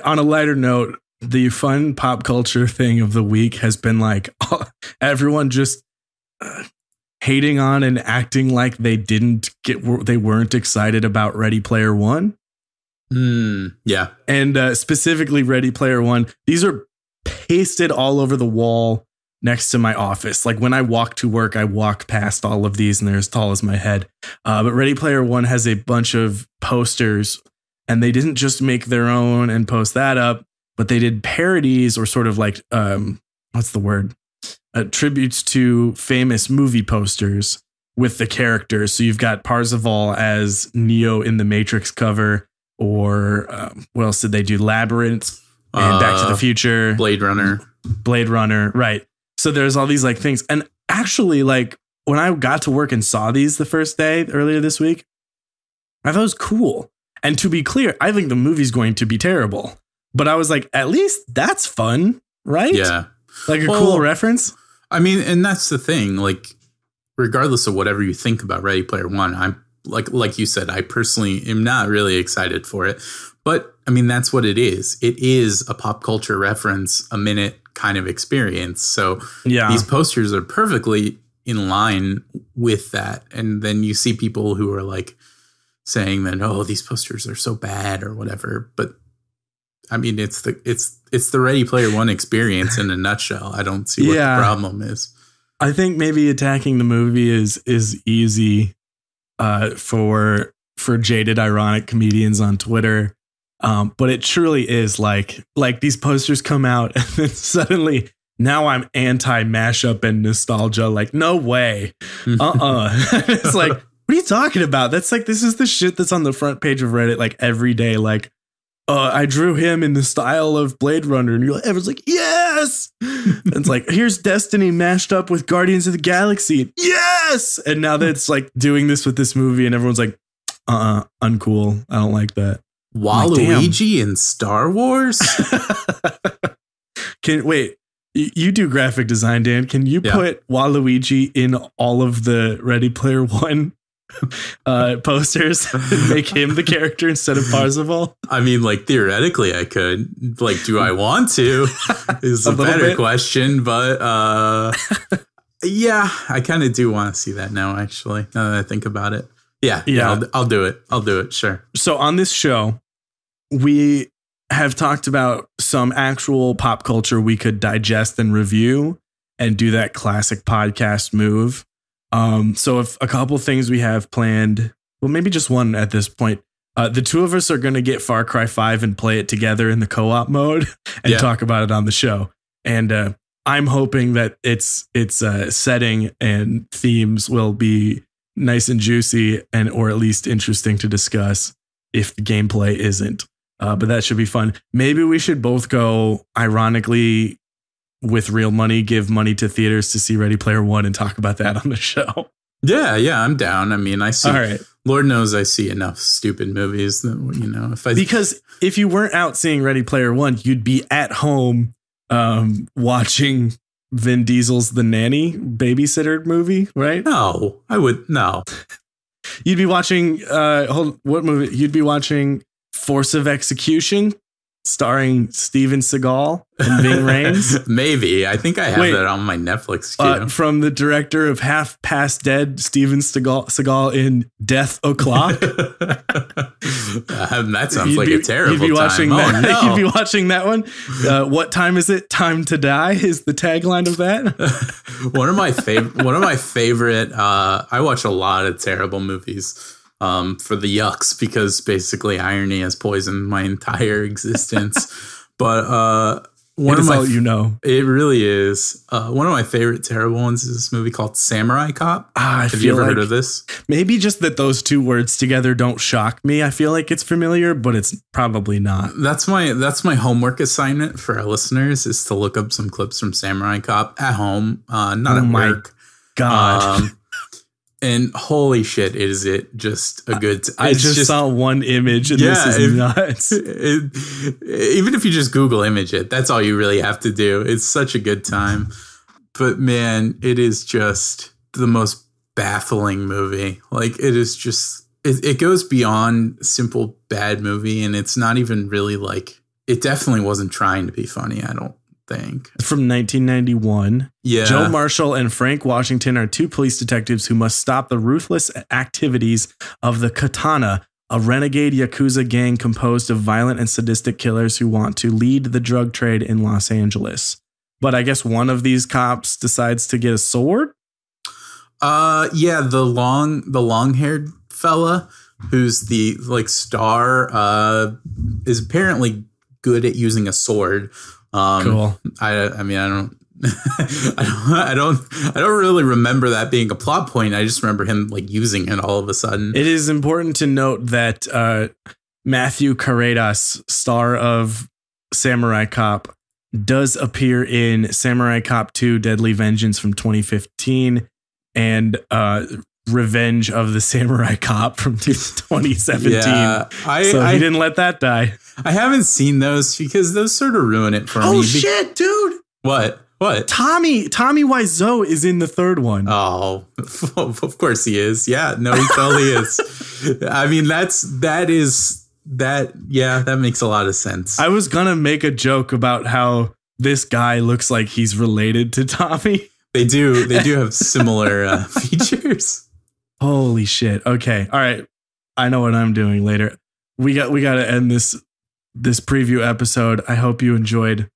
on a lighter note, the fun pop culture thing of the week has been like everyone just hating on and acting like they weren't excited about Ready Player One. Yeah. And specifically Ready Player One. These are pasted all over the wall next to my office. Like when I walk to work, I walk past all of these and they're as tall as my head. But Ready Player One has a bunch of posters, and they didn't just make their own and post that up, but they did parodies or sort of like, what's the word? Tributes to famous movie posters with the characters. So you've got Parzival as Neo in the Matrix cover, or what else did they do? Labyrinth and Back to the Future. Blade Runner. Right. So there's all these like things. And actually, like when I got to work and saw these the first day earlier this week, I thought it was cool. And to be clear, I think the movie's going to be terrible. but I was like, at least that's fun, right? Yeah. Like a cool reference. I mean, and that's the thing, like, regardless of whatever you think about Ready Player One, I'm like you said, I personally am not really excited for it. But I mean, that's what it is. It is a pop culture reference, a minute kind of experience. So these posters are perfectly in line with that. And then you see people who are like saying that, oh, these posters are so bad or whatever. But I mean, it's the Ready Player One experience in a nutshell. I don't see what the problem is. I think maybe attacking the movie is easy for jaded, ironic comedians on Twitter. But it truly is like these posters come out and then suddenly now I'm anti mashup and nostalgia. Like, no way. It's like, what are you talking about? That's like, this is the shit that's on the front page of Reddit, like every day. Like, I drew him in the style of Blade Runner. And everyone's like, yes. And it's like, here's Destiny mashed up with Guardians of the Galaxy. Yes. And now that it's like doing this with this movie and everyone's like, uncool. I don't like that. Waluigi in Star Wars? Wait, you do graphic design, Dan. Can you put Waluigi in all of the Ready Player One posters and make him the character instead of Parzival? I mean, like, theoretically I could. Like, do I want to? Is a better question, but yeah, I kind of do want to see that now, actually, now that I think about it. Yeah, I'll do it. Sure. So on this show, we have talked about some actual pop culture we could digest and review and do that classic podcast move. So if a couple things we have planned, well, maybe just one at this point, the two of us are going to get Far Cry 5 and play it together in the co-op mode and talk about it on the show. And I'm hoping that its setting and themes will be nice and juicy or at least interesting to discuss if the gameplay isn't. But that should be fun. Maybe we should both go, ironically, with real money, give money to theaters to see Ready Player One and talk about that on the show. Yeah, I'm down. I mean, I see. All right. Lord knows I see enough stupid movies that, because if you weren't out seeing Ready Player One, you'd be at home watching Vin Diesel's The Nanny babysitter movie, right? No, I would. No. You'd be watching what movie? You'd be watching Force of Execution, starring Steven Seagal and Ving Rhames. Maybe. I think I have that on my Netflix queue. From the director of Half Past Dead, Steven Seagal in Death O'Clock. That sounds like a terrible you'd be watching time. That. No. You'd be watching that one. What time is it? Time to die is the tagline of that. One of my favorite. I watch a lot of terrible movies. For the yucks, because basically irony has poisoned my entire existence. But one of my, all you know, it really is. One of my favorite terrible ones is this movie called Samurai Cop. Have you ever heard of this? Maybe just that those two words together don't shock me. I feel like it's familiar, but it's probably not. That's my homework assignment for our listeners, is to look up some clips from Samurai Cop at home, not at work. God. And holy shit, is it just a good... I just saw one image and this is nuts. Even if you just Google image it, that's all you really have to do. It's such a good time. But man, it is just the most baffling movie. Like, it is just... It goes beyond simple bad movie, and it's not even really like... It definitely wasn't trying to be funny, I don't think. From 1991. Yeah. Joe Marshall and Frank Washington are two police detectives who must stop the ruthless activities of the Katana, a renegade Yakuza gang composed of violent and sadistic killers who want to lead the drug trade in Los Angeles. But I guess one of these cops decides to get a sword? Yeah, the long-haired fella who's the star is apparently good at using a sword. Cool. I mean, I don't really remember that being a plot point. I just remember him using it all of a sudden. It is important to note that Matthew Carreras, star of Samurai Cop, does appear in Samurai Cop 2 Deadly Vengeance from 2015 and Revenge of the Samurai Cop from 2017. Yeah, So he didn't let that die. I haven't seen those because those sort of ruin it for me. Oh shit, dude! What? Tommy Wiseau is in the third one. Oh, of course he is. Yeah, no, he totally is. I mean, that makes a lot of sense. I was gonna make a joke about how this guy looks like he's related to Tommy. They do have similar features. Holy shit. Okay. All right. I know what I'm doing later. We got to end this preview episode. I hope you enjoyed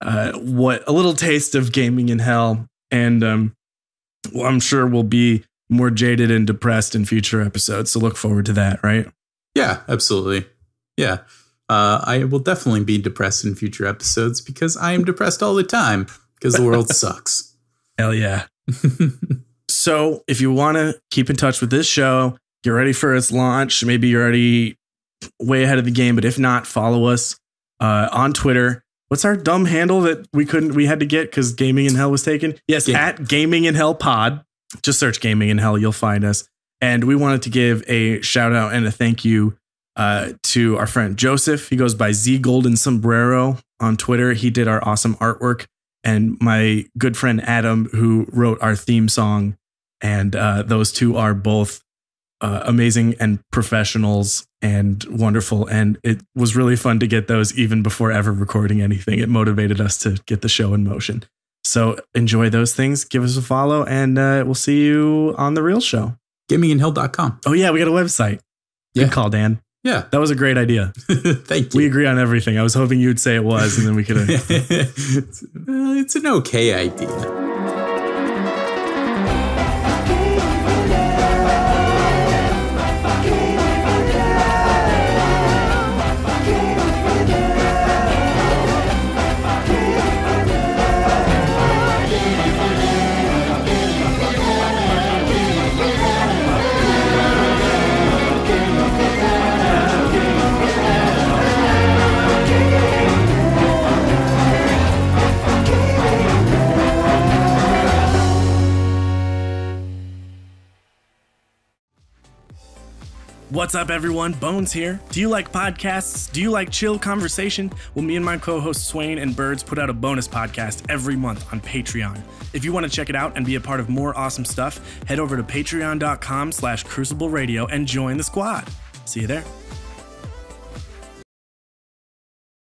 what a little taste of gaming in hell, and I'm sure we'll be more jaded and depressed in future episodes. So look forward to that, right? Yeah, absolutely. Yeah. I will definitely be depressed in future episodes because I am depressed all the time because the world sucks. Hell yeah. So if you want to keep in touch with this show, get ready for its launch. Maybe you're already way ahead of the game, but if not, follow us on Twitter. What's our dumb handle that we had to get because Gaming in Hell was taken? Yes, at Gaming in Hell Pod. Just search Gaming in Hell, you'll find us. And we wanted to give a shout out and a thank you to our friend Joseph. He goes by Z Golden Sombrero on Twitter. He did our awesome artwork. And my good friend Adam, who wrote our theme song. And those two are both amazing and professionals and wonderful. And it was really fun to get those even before ever recording anything. It motivated us to get the show in motion. So enjoy those things. Give us a follow, and we'll see you on the real show. GamingInHell.com. Oh, yeah, we got a website. Good call, Dan. Yeah. That was a great idea. Thank you. We agree on everything. I was hoping you'd say it was, and then we could have. It's an okay idea. What's up, everyone? Bones here. Do you like podcasts? Do you like chill conversation? Well, me and my co-host Swain and Birds put out a bonus podcast every month on Patreon. If you want to check it out and be a part of more awesome stuff, head over to patreon.com/Crucible Radio and join the squad. See you there.